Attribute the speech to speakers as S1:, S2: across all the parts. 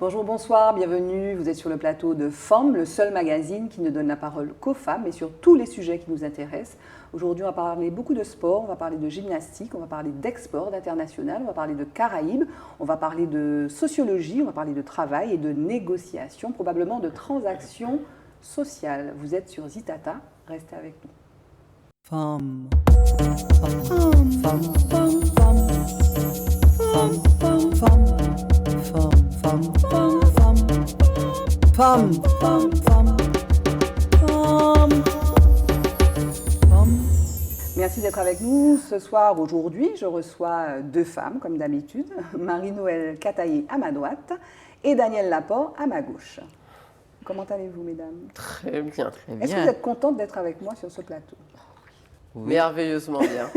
S1: Bonjour, bonsoir, bienvenue. Vous êtes sur le plateau de Femmes, le seul magazine qui ne donne la parole qu'aux femmes et sur tous les sujets qui nous intéressent. Aujourd'hui, on va parler beaucoup de sport, on va parler de gymnastique, on va parler d'export, d'international, on va parler de Caraïbes, on va parler de sociologie, on va parler de travail et de négociation, probablement de transactions sociales. Vous êtes sur Zitata, restez avec nous.
S2: Femme, femme, femme, femme, femme, femme, femme, femme, femme, femme, femme, femme, femme.
S1: Merci d'être avec nous. Ce soir, aujourd'hui, je reçois deux femmes, comme d'habitude, Marie-Noëlle Kataillé à ma droite et Danielle Laport à ma gauche. Comment allez-vous, mesdames?
S3: Très bien.
S1: Est-ce que vous êtes contentes d'être avec moi sur ce plateau?
S3: Oui. Merveilleusement bien.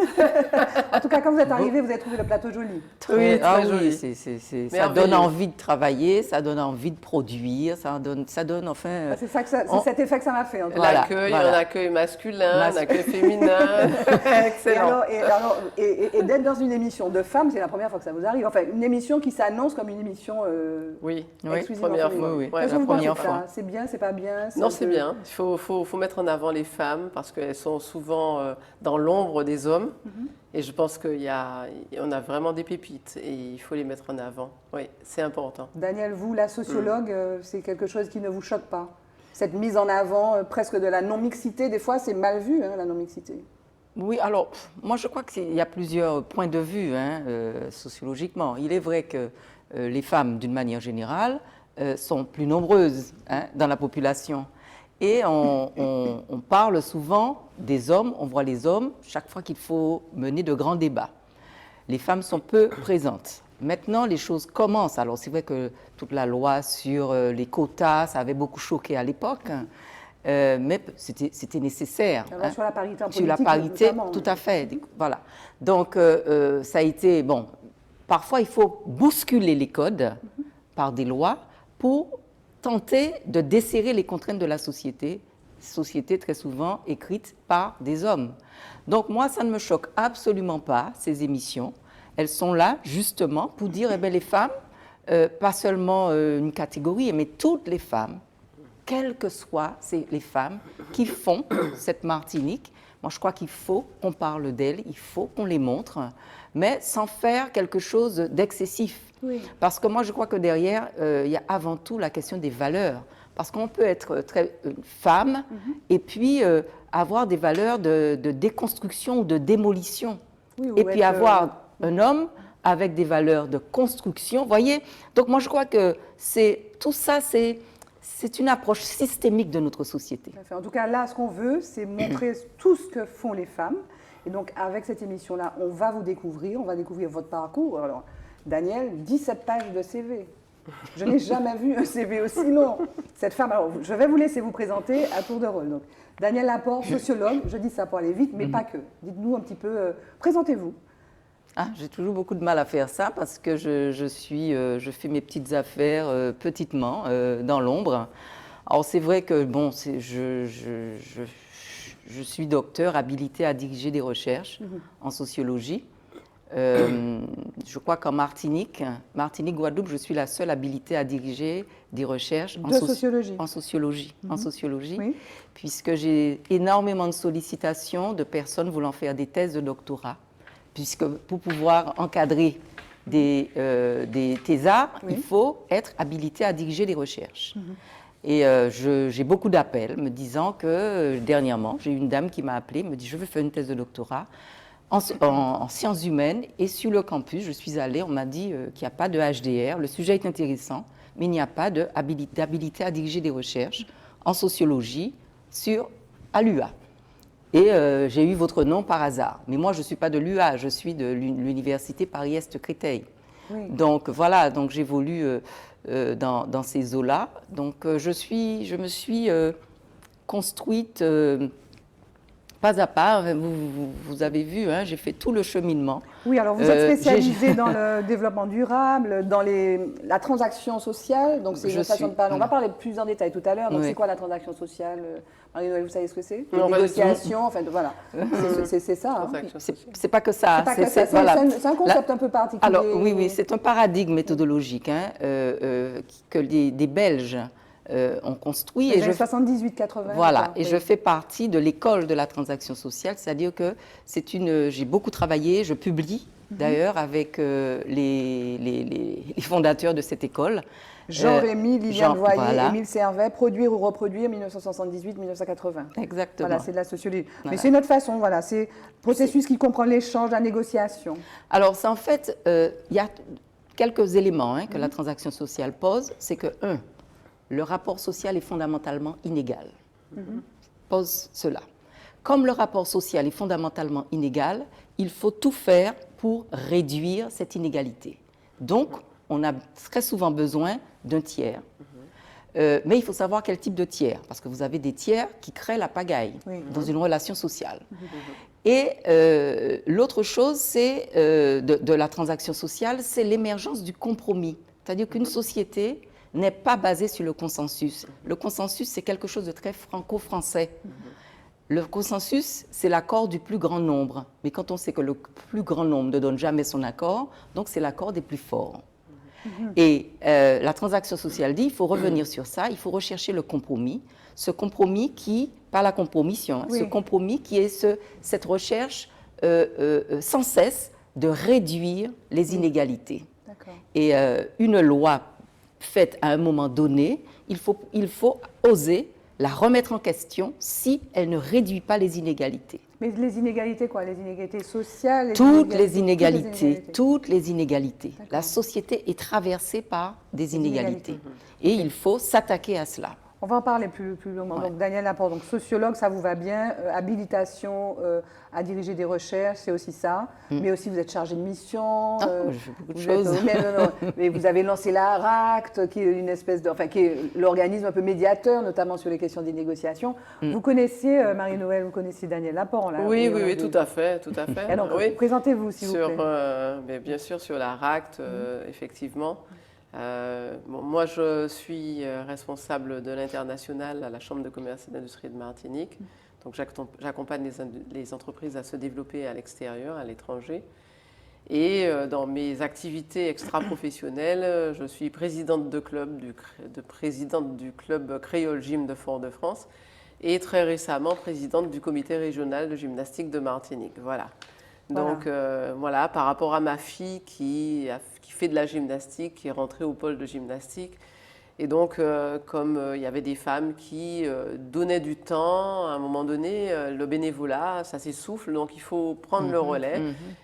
S1: En tout cas, quand vous êtes arrivés, vous avez trouvé le plateau joli.
S3: Oui, très joli.
S2: Ça donne envie de travailler, ça donne envie de produire, ça donne enfin...
S1: C'est cet effet que ça m'a fait. En tout cas.
S3: L'accueil, un accueil masculin, un accueil féminin. Excellent.
S1: Et d'être dans une émission de femmes, c'est la première fois que ça vous arrive. Enfin, une émission qui s'annonce comme une émission exclusivement
S3: première fois.
S1: Oui.
S3: Ouais,
S1: la première fois. C'est bien, c'est pas bien?
S3: Non, c'est bien. Il faut mettre en avant les femmes parce qu'elles sont souvent dans l'ombre des hommes. Et je pense qu'on a vraiment des pépites et il faut les mettre en avant. Oui, c'est important.
S1: Danielle, vous, la sociologue, c'est quelque chose qui ne vous choque pas? Cette mise en avant presque de la non-mixité, des fois c'est mal vu, la non-mixité.
S2: Oui, alors, moi je crois qu'il y a plusieurs points de vue sociologiquement. Il est vrai que les femmes, d'une manière générale, sont plus nombreuses dans la population. Et on parle souvent des hommes, on voit les hommes chaque fois qu'il faut mener de grands débats. Les femmes sont peu présentes. Maintenant, les choses commencent. Alors, c'est vrai que toute la loi sur les quotas, ça avait beaucoup choqué à l'époque, mais c'était nécessaire.
S1: La loi sur la parité en politique,
S2: sur la parité,
S1: notamment.
S2: tout à fait. Voilà. Donc, ça a été... Bon, parfois, il faut bousculer les codes par des lois pour tenter de desserrer les contraintes de la société très souvent écrite par des hommes. Donc moi, ça ne me choque absolument pas, ces émissions. Elles sont là justement pour dire, les femmes, pas seulement une catégorie, mais toutes les femmes, quelles que soient les femmes qui font cette Martinique. Moi, je crois qu'il faut qu'on parle d'elles, il faut qu'on les montre, mais sans faire quelque chose d'excessif.
S1: Oui.
S2: Parce que moi, je crois que derrière, il y a avant tout la question des valeurs. Parce qu'on peut être très femme et puis avoir des valeurs de déconstruction ou de démolition.
S1: Oui,
S2: et puis avoir un homme avec des valeurs de construction. Vous voyez? Donc moi, je crois que tout ça, c'est une approche systémique de notre société.
S1: En tout cas, là, ce qu'on veut, c'est montrer tout ce que font les femmes. Et donc, avec cette émission-là, on va vous découvrir, on va découvrir votre parcours. Alors, Danielle, 17 pages de CV. Je n'ai jamais vu un CV aussi long. Cette femme, alors, je vais vous laisser vous présenter à tour de rôle. Donc, Danielle Laport, sociologue, je dis ça pour aller vite, mais pas que. Dites-nous un petit peu, présentez-vous.
S2: J'ai toujours beaucoup de mal à faire ça parce que je fais mes petites affaires petitement, dans l'ombre. Alors c'est vrai que je suis docteur habilité à diriger des recherches en sociologie. Je crois qu'en Martinique, Guadeloupe, je suis la seule habilitée à diriger des recherches en sociologie,
S1: Oui.
S2: puisque j'ai énormément de sollicitations de personnes voulant faire des thèses de doctorat. Puisque pour pouvoir encadrer des thésards, il faut être habilité à diriger des recherches. Et j'ai beaucoup d'appels me disant que dernièrement, j'ai eu une dame qui m'a appelée, me dit « je veux faire une thèse de doctorat en sciences humaines » et sur le campus, je suis allée, on m'a dit qu'il n'y a pas de HDR, le sujet est intéressant, mais il n'y a pas d'habilité à diriger des recherches en sociologie à l'UA. Et j'ai eu votre nom par hasard. Mais moi, je ne suis pas de l'UA, je suis de l'université Paris-Est-Créteil.
S1: Oui.
S2: Donc voilà, donc j'évolue dans ces eaux-là. Donc je me suis construite pas à pas. Vous avez vu, hein, j'ai fait tout le cheminement.
S1: Oui, alors vous êtes spécialisé dans le développement durable, dans la transaction sociale. Donc c'est une façon de parler. On va parler plus en détail tout à l'heure. Donc c'est quoi la transaction sociale? Marie-Noëlle, vous savez ce que c'est? Les négociations, enfin voilà. C'est ça. Hein.
S2: C'est pas que ça.
S1: C'est un concept un peu particulier.
S2: Alors oui, c'est un paradigme méthodologique hein, que des Belges ont construit.
S1: Les années 78-80.
S2: Voilà, et je fais partie de l'école de la transaction sociale, c'est-à-dire que j'ai beaucoup travaillé, je publie d'ailleurs avec les fondateurs de cette école.
S1: Jean-Rémy, Liliane Voyer, Émile Servet, Produire ou reproduire 1978-1980.
S2: Exactement.
S1: Voilà, c'est de la sociologie. Mais c'est notre façon, voilà, c'est un processus qui comprend l'échange, la négociation.
S2: Alors, en fait, il y a quelques éléments hein, que la transaction sociale pose. C'est que, le rapport social est fondamentalement inégal. Pose cela. Comme le rapport social est fondamentalement inégal, il faut tout faire pour réduire cette inégalité. Donc, on a très souvent besoin d'un tiers. Mais il faut savoir quel type de tiers, parce que vous avez des tiers qui créent la pagaille dans une relation sociale. Et l'autre chose, c'est de la transaction sociale, c'est l'émergence du compromis. C'est-à-dire qu'une société n'est pas basée sur le consensus. Le consensus, c'est quelque chose de très franco-français. Le consensus, c'est l'accord du plus grand nombre. Mais quand on sait que le plus grand nombre ne donne jamais son accord, donc c'est l'accord des plus forts. Et la transaction sociale dit, il faut revenir sur ça, il faut rechercher le compromis. Ce compromis qui, pas la compromission, ce compromis qui est cette recherche sans cesse de réduire les inégalités. Et une loi faite à un moment donné, il faut oser la remettre en question si elle ne réduit pas les inégalités.
S1: Mais les inégalités quoi? Les inégalités sociales?
S2: Toutes les inégalités. La société est traversée par des inégalités. Et il faut s'attaquer à cela.
S1: On va en parler plus longuement. Donc, Daniel Laporte, donc sociologue, ça vous va bien. Habilitation à diriger des recherches, c'est aussi ça. Mais aussi, vous êtes chargé de mission.
S2: Je fais beaucoup de choses.
S1: Mais vous avez lancé la RACT, qui est une espèce qui est l'organisme un peu médiateur, notamment sur les questions des négociations. Vous connaissiez, Marie-Noëlle, vous connaissiez Daniel Laporte, là?
S3: Oui, tout à fait.
S1: Et donc, présentez-vous, s'il vous
S3: plaît. Bien sûr, sur la RACT, effectivement. Moi, je suis responsable de l'international à la Chambre de commerce et d'industrie de Martinique. Donc, j'accompagne les entreprises à se développer à l'extérieur, à l'étranger. Et dans mes activités extra-professionnelles, je suis présidente du club Créole Gym de Fort-de-France et très récemment présidente du comité régional de gymnastique de Martinique. Voilà. Donc voilà, par rapport à ma fille qui fait de la gymnastique, qui est rentrée au pôle de gymnastique. Et donc, comme il y avait des femmes qui donnaient du temps, à un moment donné, le bénévolat, ça s'essouffle, donc il faut prendre le relais.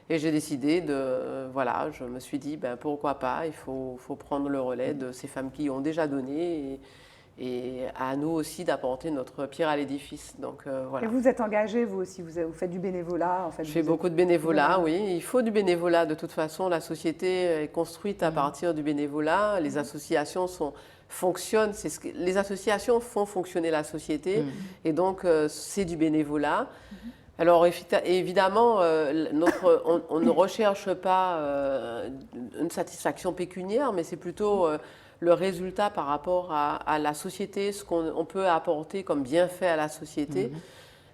S3: Et j'ai décidé je me suis dit, pourquoi pas, il faut prendre le relais de ces femmes qui ont déjà donné. Et à nous aussi d'apporter notre pierre à l'édifice. Donc, voilà.
S1: Et vous êtes engagé, vous aussi, vous faites du bénévolat en fait.
S3: Je fais beaucoup de bénévolat, oui. Il faut du bénévolat. De toute façon, la société est construite à partir du bénévolat. Les associations fonctionnent. Les associations font fonctionner la société. Et donc, c'est du bénévolat. Alors, évidemment, on ne recherche pas une satisfaction pécuniaire, mais c'est plutôt le résultat par rapport à la société, ce qu'on peut apporter comme bienfait à la société.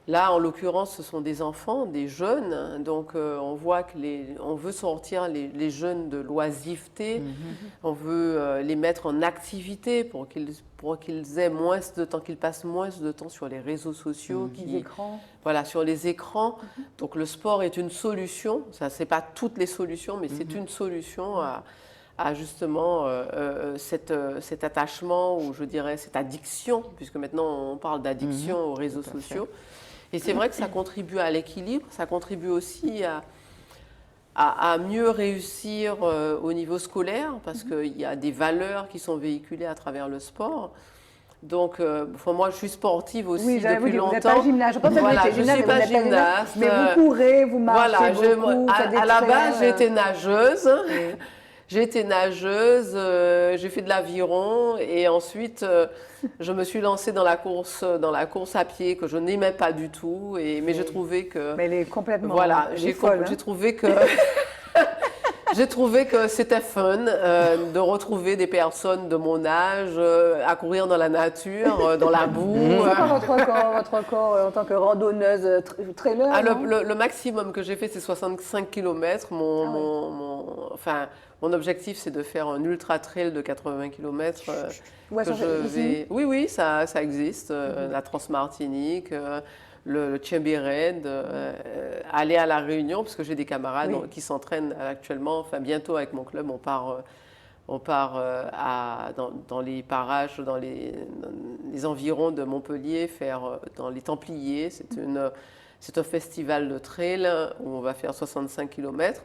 S3: Là, en l'occurrence, ce sont des enfants, des jeunes, donc on voit on veut sortir les jeunes de l'oisiveté, on veut les mettre en activité pour qu'ils aient moins de temps, qu'ils passent moins de temps sur les réseaux sociaux,
S1: les écrans.
S3: Voilà, sur les écrans. Donc le sport est une solution, ça c'est pas toutes les solutions, mais c'est une solution à justement cet attachement, ou je dirais cette addiction, puisque maintenant on parle d'addiction aux réseaux sociaux. Et c'est vrai que ça contribue à l'équilibre, ça contribue aussi à mieux réussir au niveau scolaire, parce qu'il y a des valeurs qui sont véhiculées à travers le sport. Donc, moi, je suis sportive aussi depuis longtemps.
S1: Vous n'êtes pas gymnaste. Je pense que vous êtes gymnaste,
S3: je ne suis pas gymnaste.
S1: Mais vous courez, vous marchez beaucoup,
S3: à la base, j'étais nageuse. J'ai été nageuse, j'ai fait de l'aviron et ensuite je me suis lancée dans la course à pied que je n'aimais pas du tout. Mais j'ai trouvé que
S1: Mais elle est complètement
S3: voilà,
S1: elle est folle, hein.
S3: j'ai trouvé que j'ai trouvé que c'était fun de retrouver des personnes de mon âge à courir dans la nature, dans la boue.
S1: C'est quoi votre record en tant que randonneuse trailer?
S3: Le maximum que j'ai fait, c'est 65 km. Mon objectif, c'est de faire un ultra trail de 80 km. Oui, ça existe. La Transmartinique, le Chambéred, aller à La Réunion, parce que j'ai des camarades qui s'entraînent actuellement. Enfin, bientôt avec mon club, on part dans les parages, dans les environs de Montpellier, faire dans les Templiers. C'est un festival de trail où on va faire 65 km.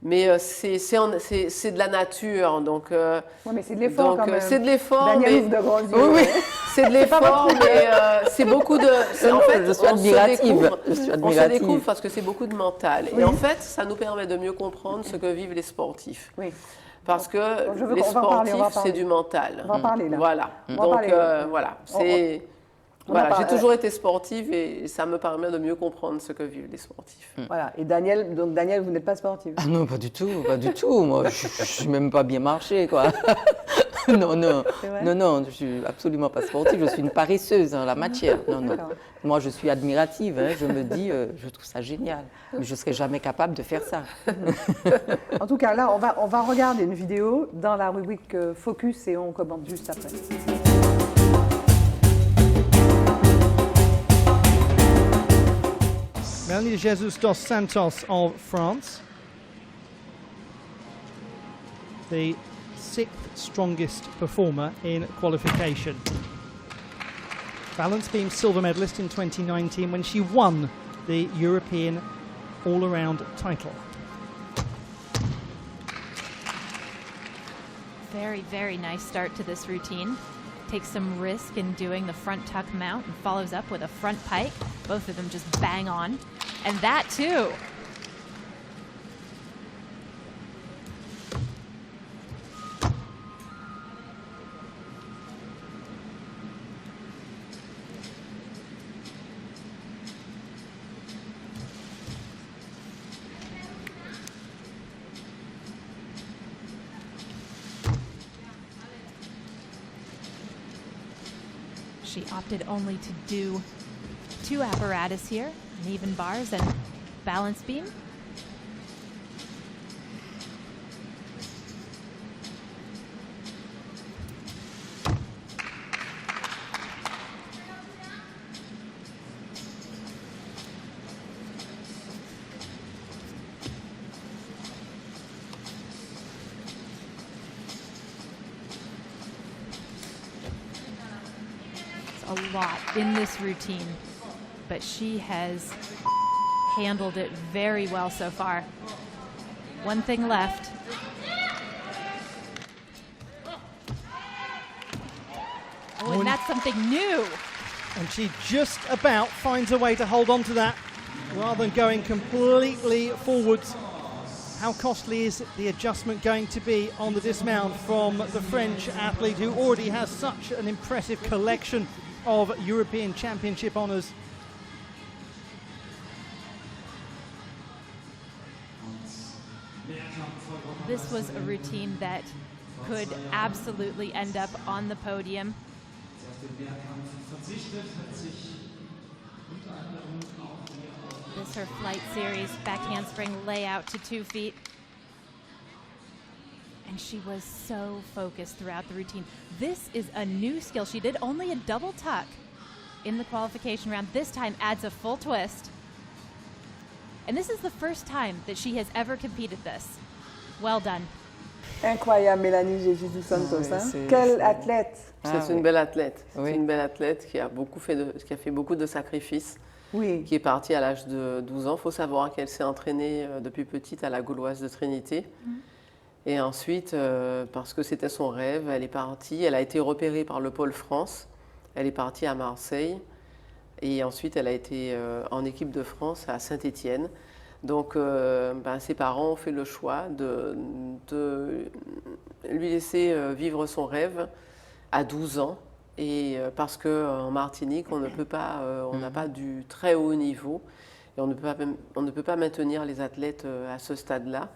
S3: Mais c'est de la nature, donc.
S1: Oui, mais c'est de l'effort quand même.
S3: C'est de l'effort.
S1: Daniel ouvre de grands yeux.
S3: Oui, c'est de l'effort, mais c'est beaucoup de. En fait,
S2: je suis admirative.
S3: On se découvre parce que c'est beaucoup de mental. Oui. Et en fait, ça nous permet de mieux comprendre ce que vivent les sportifs.
S1: Oui.
S3: Parce que les sportifs, c'est du mental.
S1: On va en parler là.
S3: Voilà. Donc voilà, c'est. Voilà, j'ai toujours été sportive et ça me permet de mieux comprendre ce que vivent les sportifs.
S1: Voilà. Et Daniel, vous n'êtes pas sportive?
S2: Ah non, pas du tout, pas du tout. Moi, je ne suis même pas bien marché, quoi. Non, je suis absolument pas sportive. Je suis une paresseuse en la matière. Non. Moi, je suis admirative. Hein. Je me dis, je trouve ça génial. Mais je ne serais jamais capable de faire ça.
S1: En tout cas, là, on va regarder une vidéo dans la rubrique Focus et on commente juste après.
S4: Melanie Jesus dos Santos of France, the 6th strongest performer in qualification. Balance beam silver medalist in 2019 when she won the European all-around title.
S5: Very, very nice start to this routine. Takes some risk in doing the front tuck mount and follows up with a front pike. Both of them just bang on. And that too. She opted only to do 2 apparatus here, even bars and balance beam. A lot in this routine, but she has handled it very well so far. One thing left. Oh, and that's something new.
S4: And she just about finds a way to hold on to that rather than going completely forwards. How costly is the adjustment going to be on the dismount from the French athlete who already has such an impressive collection of European Championship honours?
S5: This was a routine that could absolutely end up on the podium. This her flight series, back handspring layout to 2 feet. And she was so focused throughout the routine. This is a new skill. She did only a double tuck in the qualification round. This time adds a full twist. And this is the first time that she has ever competed this. Well done.
S1: Incroyable, Mélanie Jesus dos Santos. Quelle athlète!
S3: C'est une belle athlète. C'est une belle athlète qui a fait beaucoup de sacrifices.
S1: Oui.
S3: Qui est partie à l'âge de 12 ans. Il faut savoir qu'elle s'est entraînée depuis petite à la Gauloise de Trinité. Et ensuite, parce que c'était son rêve, elle est partie. Elle a été repérée par le Pôle France. Elle est partie à Marseille. Et ensuite, elle a été en équipe de France à Saint-Étienne. Donc, ses parents ont fait le choix de lui laisser vivre son rêve à 12 ans. Et parce qu'en Martinique, on ne peut pas, on n'a pas du très haut niveau et on ne peut pas maintenir les athlètes à ce stade-là.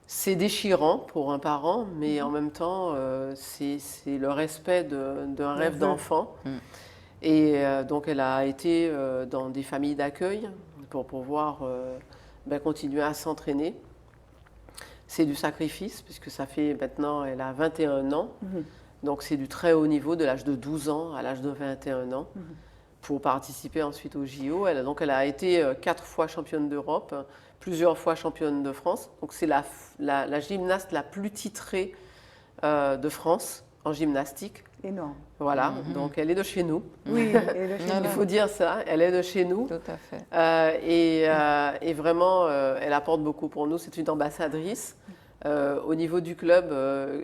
S3: C'est déchirant pour un parent, mais en même temps, c'est le respect d'un rêve d'enfant. Et donc, elle a été dans des familles d'accueil pour pouvoir continuer à s'entraîner. C'est du sacrifice, puisque ça fait maintenant, elle a 21 ans. Donc, c'est du très haut niveau, de l'âge de 12 ans à l'âge de 21 ans, pour participer ensuite au JO. Elle a été 4 fois championne d'Europe, plusieurs fois championne de France. Donc, c'est la gymnaste la plus titrée de France en gymnastique.
S1: Énorme.
S3: Voilà, donc elle est de chez nous.
S1: Oui, elle est de chez nous.
S3: Il faut dire ça, elle est de chez nous.
S2: Tout à fait.
S3: Et vraiment, elle apporte beaucoup pour nous. C'est une ambassadrice. Au niveau du club,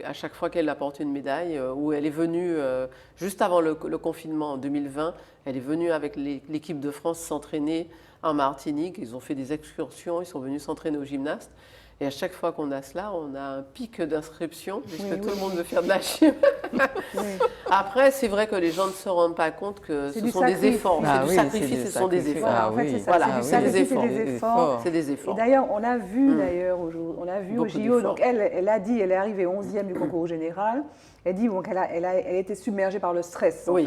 S3: à chaque fois qu'elle apporte une médaille, où elle est venue, juste avant le confinement en 2020, elle est venue avec l'équipe de France s'entraîner en Martinique. Ils ont fait des excursions, ils sont venus s'entraîner au gymnaste. Et à chaque fois qu'on a cela, on a un pic d'inscription, puisque tout le monde veut faire de la gym. Après, c'est vrai que les gens ne se rendent pas compte que ce sont des efforts. C'est du sacrifice, ce sont des efforts.
S1: En fait, c'est ça.
S3: Voilà,
S1: C'est des efforts.
S3: C'est des efforts.
S1: Et d'ailleurs, on a vu au JO, donc elle a dit, elle est arrivée 11e du concours général. Elle dit qu'elle a été submergée par le stress.
S3: Oui.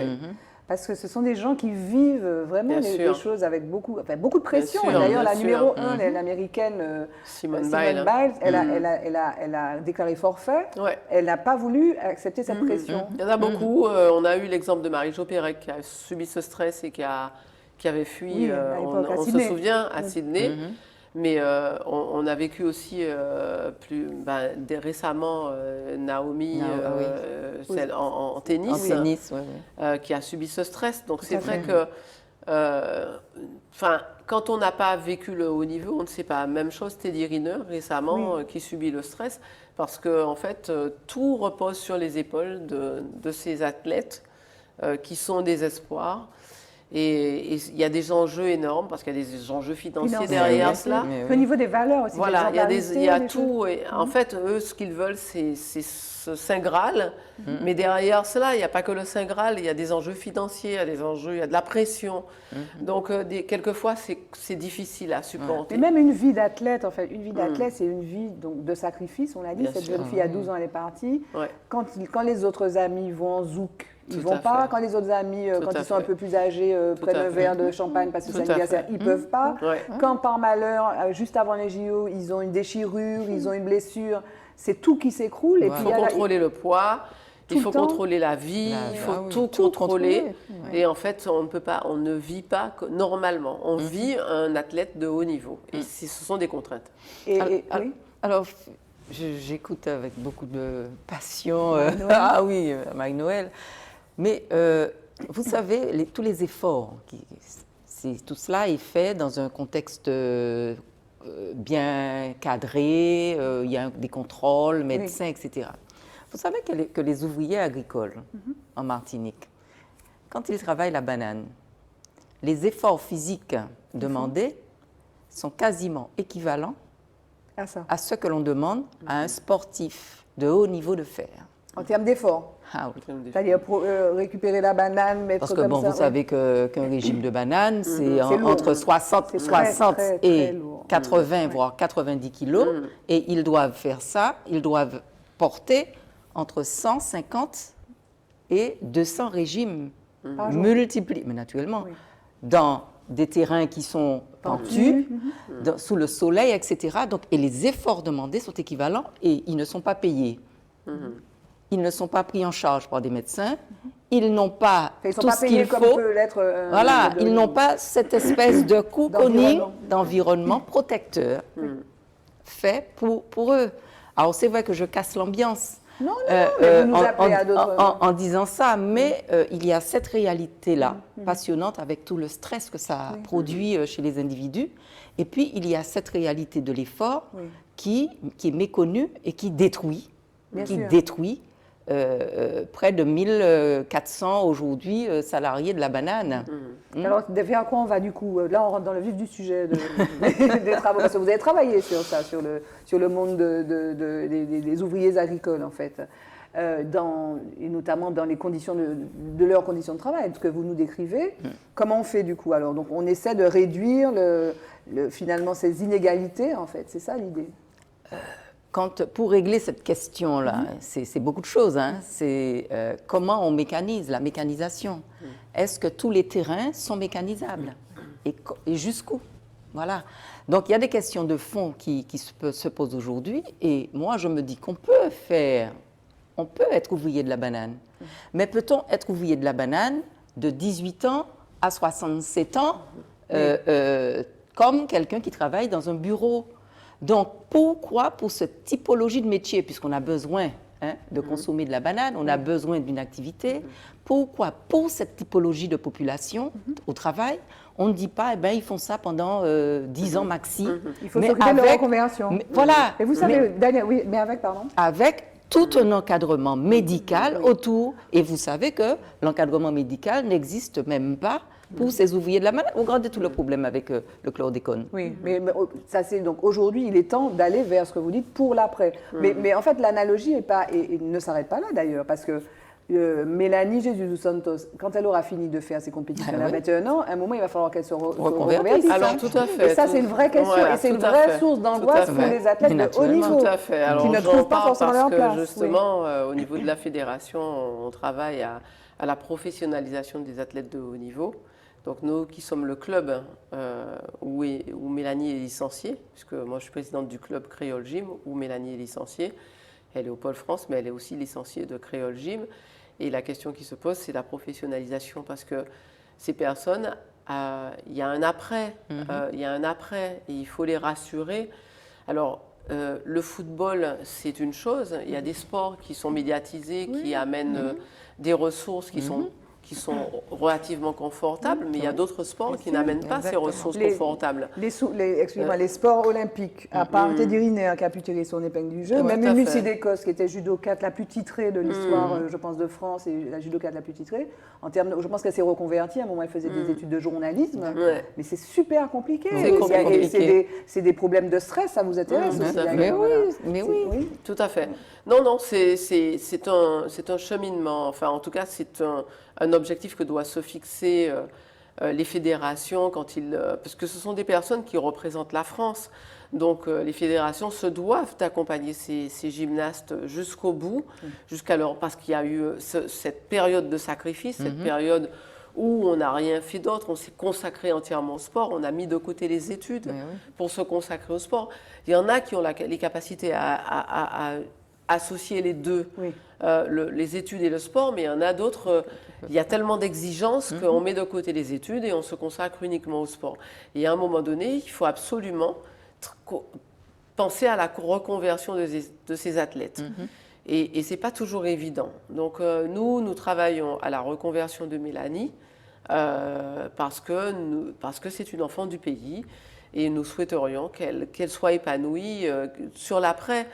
S1: Parce que ce sont des gens qui vivent vraiment des choses avec beaucoup de pression.
S3: Sûr,
S1: et d'ailleurs, la
S3: sûr.
S1: numéro 1, l'américaine Simone Biles, elle a déclaré forfait.
S3: Ouais.
S1: Elle n'a pas voulu accepter cette pression.
S3: Il y en a beaucoup. On a eu l'exemple de Marie-Jo Pérec qui a subi ce stress et qui avait fui, on se souvient, à Sydney. Mais on a vécu aussi récemment Naomi en tennis, qui a subi ce stress. Donc c'est vrai que quand on n'a pas vécu le haut niveau, on ne sait pas. Même chose, Teddy Riner récemment qui subit le stress parce que en fait tout repose sur les épaules de ces athlètes qui sont des espoirs. Et il y a des enjeux énormes parce qu'il y a des enjeux financiers derrière cela.
S1: Au niveau des valeurs aussi.
S3: Voilà, il y a tout. Et en fait, eux, ce qu'ils veulent, c'est ce Saint Graal. Mais derrière cela, il n'y a pas que le Saint Graal. Il y a des enjeux financiers, il y a des enjeux, il y a de la pression. Donc, quelquequefois, c'est difficile à supporter.
S1: Mais même une vie d'athlète, en fait, une vie d'athlète, c'est une vie donc, de sacrifice. On l'a dit, cette jeune fille à 12 ans, elle est partie. Ouais. Quand les autres amis vont en zouk, ils ne vont pas. Quand les autres amis, quand ils sont un peu plus âgés, prennent un verre de champagne parce que c'est l'anniversaire, ils ne peuvent pas. Ouais. Quand par malheur, juste avant les JO, ils ont une déchirure, ils ont une blessure, c'est tout qui s'écroule.
S3: Il faut contrôler le poids, il faut contrôler la vie, il faut tout contrôler. Et en fait, on ne vit pas normalement. On vit un athlète de haut niveau. Et ce sont des contraintes.
S2: Alors, j'écoute avec beaucoup de passion Marie-Noël. Mais vous savez, tous les efforts, tout cela est fait dans un contexte bien cadré, il y a des contrôles, médecins, etc. Vous savez que les ouvriers agricoles en Martinique, quand ils travaillent la banane, les efforts physiques demandés sont quasiment équivalents à ce que l'on demande à un sportif de haut niveau de fer.
S1: En termes d'efforts. C'est-à-dire pour récupérer la banane, mettre comme ça.
S2: Parce que vous savez qu'un régime de banane, c'est entre 60 et 80, voire 90 kilos. Et ils doivent faire ça, ils doivent porter entre 150 et 200 régimes multipliés, mais naturellement, dans des terrains qui sont pentus, sous le soleil, etc. Donc, et les efforts demandés sont équivalents et ils ne sont pas payés. Ils ne sont pas pris en charge par des médecins. Ils n'ont pas tout ce qu'il faut. Voilà, ils n'ont pas cette espèce de cocooning d'environnement protecteur fait pour eux. Alors, c'est vrai que je casse l'ambiance
S1: vous nous appelez à d'autres...
S2: en disant ça, mais il y a cette réalité-là, passionnante, avec tout le stress que ça produit chez les individus. Et puis, il y a cette réalité de l'effort qui est méconnue et qui détruit près de 1400 aujourd'hui salariés de la banane.
S1: Alors, vers quoi on va du coup? Là, on rentre dans le vif du sujet des travaux, parce que vous avez travaillé sur ça, sur le monde des ouvriers agricoles, en fait, et notamment dans les conditions de leurs conditions de travail, ce que vous nous décrivez. Comment on fait du coup? Alors, donc, on essaie de réduire finalement ces inégalités, en fait, c'est ça l'idée?
S2: Pour régler cette question-là, c'est beaucoup de choses. Hein. C'est comment on mécanise, la mécanisation. Est-ce que tous les terrains sont mécanisables? Et jusqu'où? Voilà. Donc, il y a des questions de fond qui se posent aujourd'hui. Et moi, je me dis qu'on peut être ouvrier de la banane. Mais peut-on être ouvrier de la banane de 18 ans à 67 ans comme quelqu'un qui travaille dans un bureau? Donc, pourquoi pour cette typologie de métier, puisqu'on a besoin de consommer de la banane, on a besoin d'une activité, pourquoi pour cette typologie de population au travail, on ne dit pas, eh bien, ils font ça pendant 10 ans maxi.
S1: Il faut s'occuper de leur reconversion.
S2: Voilà.
S1: Et vous savez, Daniel, oui, mais avec, pardon?
S2: Avec tout un encadrement médical autour. Et vous savez que l'encadrement médical n'existe même pas pour ces ouvriers de la banane. Regardez tout le problème avec le chlordécone.
S1: Oui, mais ça c'est donc aujourd'hui, il est temps d'aller vers ce que vous dites pour l'après. Mais en fait, l'analogie ne s'arrête pas là d'ailleurs, parce que Mélanie Jesus dos Santos, quand elle aura fini de faire ses compétitions à 21 ans, à un moment, il va falloir qu'elle se reconvertisse.
S3: Alors, tout à fait.
S1: Et ça, c'est une vraie question, et c'est une vraie source d'angoisse pour les athlètes de haut niveau,
S3: tout à fait. Alors,
S1: qui ne trouvent pas forcément leur place.
S3: Justement, au niveau de la fédération, on travaille à la professionnalisation des athlètes de haut niveau. Donc nous qui sommes le club où Mélanie est licenciée, puisque moi je suis présidente du club Créole Gym où Mélanie est licenciée. Elle est au Pôle France, mais elle est aussi licenciée de Créole Gym. Et la question qui se pose, c'est la professionnalisation, parce que ces personnes, il y a un après, il y a un après, et il faut les rassurer. Alors, le football, c'est une chose. Il y a des sports qui sont médiatisés, qui amènent des ressources qui sont relativement confortables, mais il y a d'autres sports qui n'amènent pas ces ressources confortables.
S1: Excusez-moi, les sports olympiques, à part Teddy Riner qui a pu tirer son épingle du jeu, même Lucie Descosses, qui était judokate la plus titrée de l'histoire, je pense, de France, et la judokate la plus titrée, je pense qu'elle s'est reconvertie, à un moment elle faisait des études de journalisme, mais c'est super compliqué. C'est des problèmes de stress, ça vous intéresse aussi?
S2: Mais oui,
S3: tout à fait. Non, c'est un cheminement, enfin en tout cas c'est un objectif que doivent se fixer les fédérations parce que ce sont des personnes qui représentent la France. Donc les fédérations se doivent d'accompagner ces gymnastes jusqu'au bout, parce qu'il y a eu cette période de sacrifice, cette période où on n'a rien fait d'autre, on s'est consacré entièrement au sport, on a mis de côté les études pour se consacrer au sport. Il y en a qui ont les capacités à associer les deux, les études et le sport, mais il y en a d'autres, il y a tellement d'exigences qu'on met de côté les études et on se consacre uniquement au sport. Et à un moment donné, il faut absolument penser à la reconversion de ces athlètes. Et ce n'est pas toujours évident. Donc nous travaillons à la reconversion de Mélanie parce que c'est une enfant du pays. Et nous souhaiterions qu'elle soit épanouie sur l'après.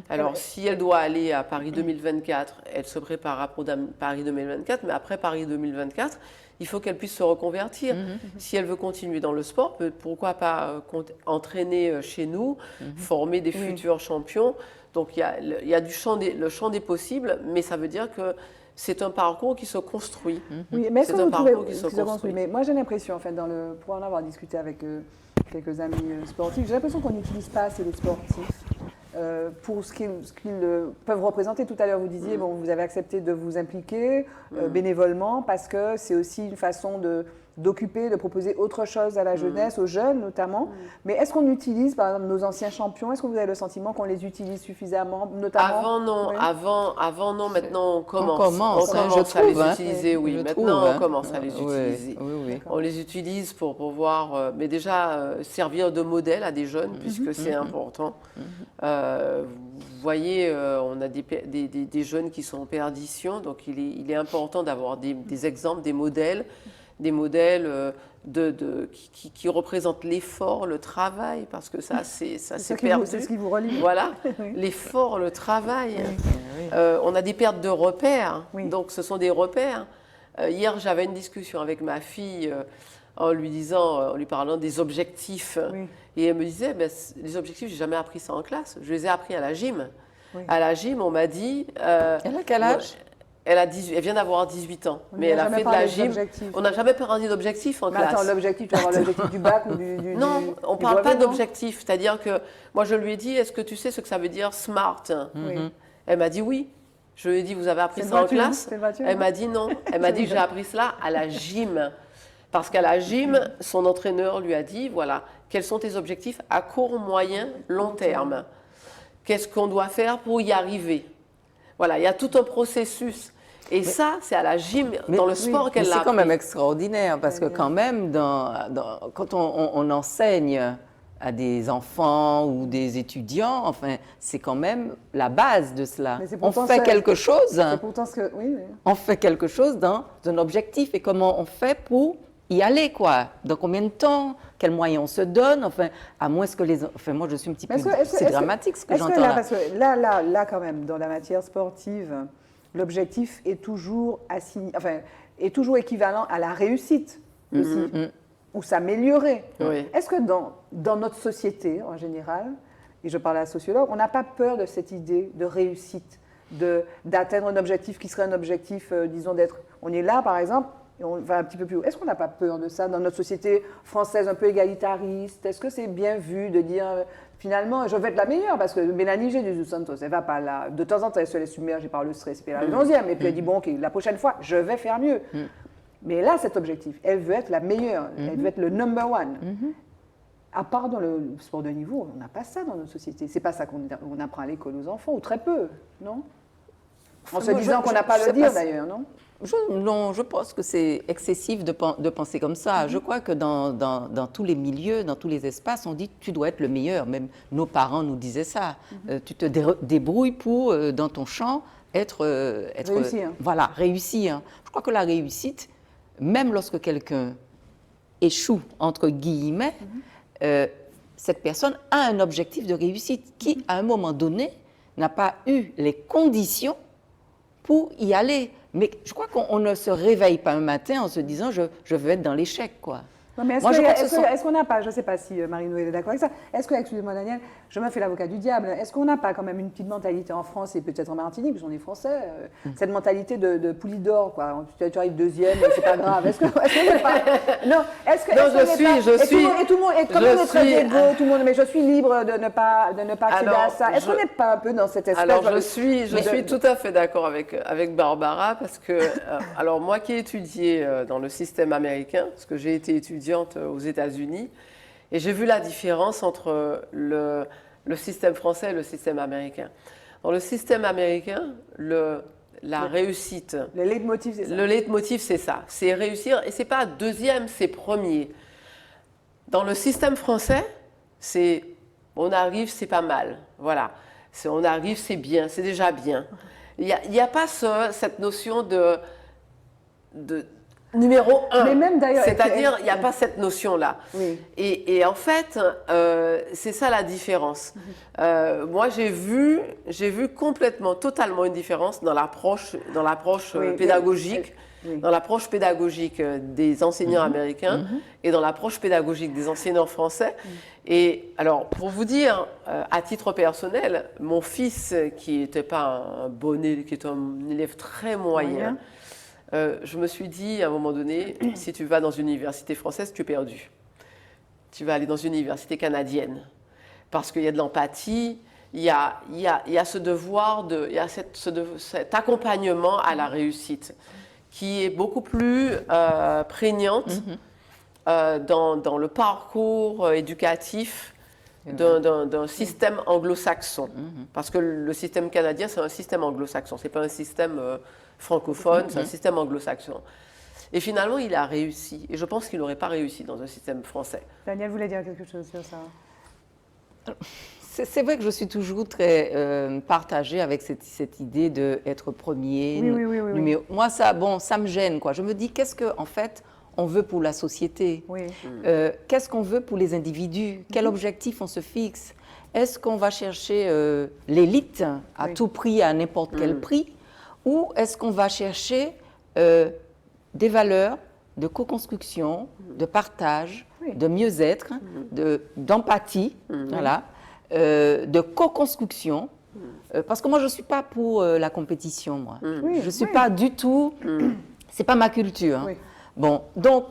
S3: Alors, si elle doit aller à Paris 2024, elle se préparera pour Paris 2024, mais après Paris 2024, il faut qu'elle puisse se reconvertir. Si elle veut continuer dans le sport, pourquoi pas entraîner chez nous, former des futurs champions. Donc, il y a le champ des possibles, mais ça veut dire que c'est un parcours qui se construit.
S1: Oui, mais est-ce que vous trouvez qui se construit? Mais moi, j'ai l'impression, en fait, pour en avoir discuté avec quelques amis sportifs, j'ai l'impression qu'on n'utilise pas assez les sportifs pour ce qu'ils peuvent représenter. Tout à l'heure, vous disiez, bon, vous avez accepté de vous impliquer bénévolement parce que c'est aussi une façon d'occuper, de proposer autre chose à la jeunesse, aux jeunes notamment. Mais est-ce qu'on utilise, par exemple, nos anciens champions? Est-ce que vous avez le sentiment qu'on les utilise suffisamment, notamment?
S3: Avant non, maintenant on commence.
S2: On commence
S3: à les utiliser, Maintenant on commence à les utiliser. On les utilise pour pouvoir, mais déjà servir de modèle à des jeunes, puisque c'est important. Vous voyez, on a des jeunes qui sont en perdition, donc il est important d'avoir des exemples, des modèles, des modèles qui représentent l'effort, le travail, parce que ça c'est perdu.
S1: C'est ce qui vous relie.
S3: Voilà,
S1: Oui.
S3: l'effort, le travail. On a des pertes de repères, donc ce sont des repères. Hier, j'avais une discussion avec ma fille en lui parlant des objectifs.
S1: Oui.
S3: Et elle me disait, les objectifs, j'ai jamais appris ça en classe. Je les ai appris à la gym.
S1: Oui.
S3: À la gym, on m'a dit...
S2: Elle a quel âge?
S3: Elle vient d'avoir 18 ans,
S1: On
S3: mais elle
S1: n'a
S3: a
S1: jamais
S3: fait de la
S1: parlé
S3: gym.
S1: d'objectifs.
S3: On n'a jamais parlé d'objectifs en
S1: Mais
S3: classe.
S1: attends, l'objectif, tu vas avoir l'objectif du bac ou
S3: Non, on ne
S1: du
S3: parle pas
S1: brevet, non
S3: d'objectif. C'est-à-dire que moi, je lui ai dit, est-ce que tu sais ce que ça veut dire SMART?
S1: Oui.
S3: Elle m'a dit oui. Je lui ai dit, vous avez appris
S1: C'est
S3: ça en
S1: voiture,
S3: classe?
S1: c'est voiture,
S3: Elle
S1: non
S3: m'a dit non. Elle m'a dit, j'ai appris cela à la gym. Parce qu'à la gym, son entraîneur lui a dit, voilà, quels sont tes objectifs à court, moyen, long terme? Qu'est-ce qu'on doit faire pour y arriver? Voilà, il y a tout un processus. Et ça, c'est à la gym, dans le sport qu'elle l'a
S2: C'est quand même
S3: appris.
S2: extraordinaire parce que quand même, quand on enseigne à des enfants ou des étudiants, enfin, c'est quand même la base de cela.
S1: Mais c'est
S2: On
S1: pourtant
S2: fait
S1: ça-
S2: quelque chose,
S1: C'est pourtant ce que. Oui, oui.
S2: on fait quelque chose dans un objectif et comment on fait pour y aller, quoi. Dans combien de temps, quels moyens on se donne, enfin, à moins que les... Enfin, moi, je suis un petit peu... C'est dramatique ce que j'entends là.
S1: Parce que là, quand même, dans la matière sportive, l'objectif est toujours assigné, enfin, est toujours équivalent à la réussite aussi, ou s'améliorer.
S3: Oui.
S1: Est-ce que dans notre société, en général, et je parle à un sociologue, on n'a pas peur de cette idée de réussite, d'atteindre un objectif qui serait un objectif, disons, d'être... On est là, par exemple, et on va un petit peu plus haut. Est-ce qu'on n'a pas peur de ça dans notre société française un peu égalitariste? Est-ce que c'est bien vu de dire, finalement, je vais être la meilleure? Parce que Mélanie G. de Santos, elle ne va pas là. De temps en temps, elle se laisse submerger par le stress, puis elle est la 11e, et puis elle dit, bon, ok, la prochaine fois, je vais faire mieux. Mais elle a cet objectif. Elle veut être la meilleure. Elle veut être le number one. À part dans le sport de niveau, on n'a pas ça dans notre société. C'est pas ça qu'on apprend à l'école aux enfants, ou très peu, non? En se
S2: moi,
S1: disant qu'on n'a pas
S2: je
S1: à le
S2: sais
S1: dire,
S2: pas si-
S1: d'ailleurs, non?
S2: Non, je pense que c'est excessif de penser comme ça. Je crois que dans tous les milieux, dans tous les espaces, on dit tu dois être le meilleur. Même nos parents nous disaient ça. Tu te débrouilles pour, dans ton champ, être
S1: Réussir.
S2: Voilà, réussir. Je crois que la réussite, même lorsque quelqu'un échoue, entre guillemets, cette personne a un objectif de réussite qui, à un moment donné, n'a pas eu les conditions pour y aller. Mais je crois qu'on ne se réveille pas un matin en se disant je veux être dans l'échec, quoi.
S1: Non, mais
S2: Moi, je crois que ce sont-
S1: est-ce qu'on n'a pas, je ne sais pas si Marie-Noël est d'accord avec ça, est-ce que, excusez-moi Daniel, je me fais l'avocat du diable, est-ce qu'on n'a pas quand même une petite mentalité en France et peut-être en Martinique, puisqu'on est français, cette mentalité de Poulidor, quoi, tu arrives deuxième, c'est pas grave, est-ce qu'on n'est pas... Non, est-ce que...
S3: Non,
S1: est-ce qu'on n'est pas-
S3: je suis-
S1: Et tout le monde, et comme
S3: je
S1: on est très
S3: suis-
S1: égaux, tout le monde, mais je suis libre de ne pas accéder
S3: Alors,
S1: à ça. Est-ce qu'on n'est pas un peu dans cette espèce...
S3: Alors, je suis tout à fait d'accord avec Barbara parce que, alors moi qui ai étudié dans le système américain, parce que j'ai été étudiante aux États-Unis, et j'ai vu la différence entre le système français et le système américain. Dans le système américain, la réussite,
S1: Le leitmotiv, c'est ça.
S3: le leitmotiv, c'est ça, c'est réussir, et c'est pas deuxième, c'est premier. Dans le système français, c'est on arrive, c'est pas mal, voilà. On arrive, c'est bien, c'est déjà bien. Il n'y a pas cette notion de numéro un.
S1: Mais même d'ailleurs-
S3: C'est-à-dire, il n'y a pas cette notion-là.
S1: Oui.
S3: Et en fait, c'est ça la différence. Moi, j'ai vu complètement, totalement une différence dans l'approche
S1: Oui,
S3: pédagogique.
S1: oui.
S3: Dans l'approche pédagogique des enseignants américains et dans l'approche pédagogique des enseignants français. Et alors, pour vous dire, à titre personnel, mon fils, qui n'était pas un bon élève, qui est un élève très moyen, je me suis dit à un moment donné, si tu vas dans une université française, tu es perdu. Tu vas aller dans une université canadienne. Parce qu'il y a de l'empathie, il y a ce devoir, il y a cet accompagnement à la réussite qui est beaucoup plus prégnante dans le parcours éducatif d'un système anglo-saxon. Parce que le système canadien, c'est un système anglo-saxon, ce n'est pas un système francophone, c'est un système anglo-saxon. Et finalement, il a réussi. Et je pense qu'il n'aurait pas réussi dans un système français.
S1: Daniel voulait dire quelque chose sur ça.
S2: C'est vrai que je suis toujours très partagée avec cette idée d'être premier.
S1: Oui.
S2: Moi, ça me gêne, quoi. Je me dis, qu'est-ce qu'en fait, on veut pour la société?
S1: Oui.
S2: Qu'est-ce qu'on veut pour les individus? Quel objectif on se fixe? Est-ce qu'on va chercher l'élite à tout prix, à n'importe quel prix? Ou est-ce qu'on va chercher des valeurs de co-construction, de partage, de mieux-être, d'empathie, voilà, de co-construction? Parce que moi, je ne suis pas pour la compétition, moi. Je ne suis pas du tout... C'est pas ma culture. Hein.
S1: Oui.
S2: Bon, donc,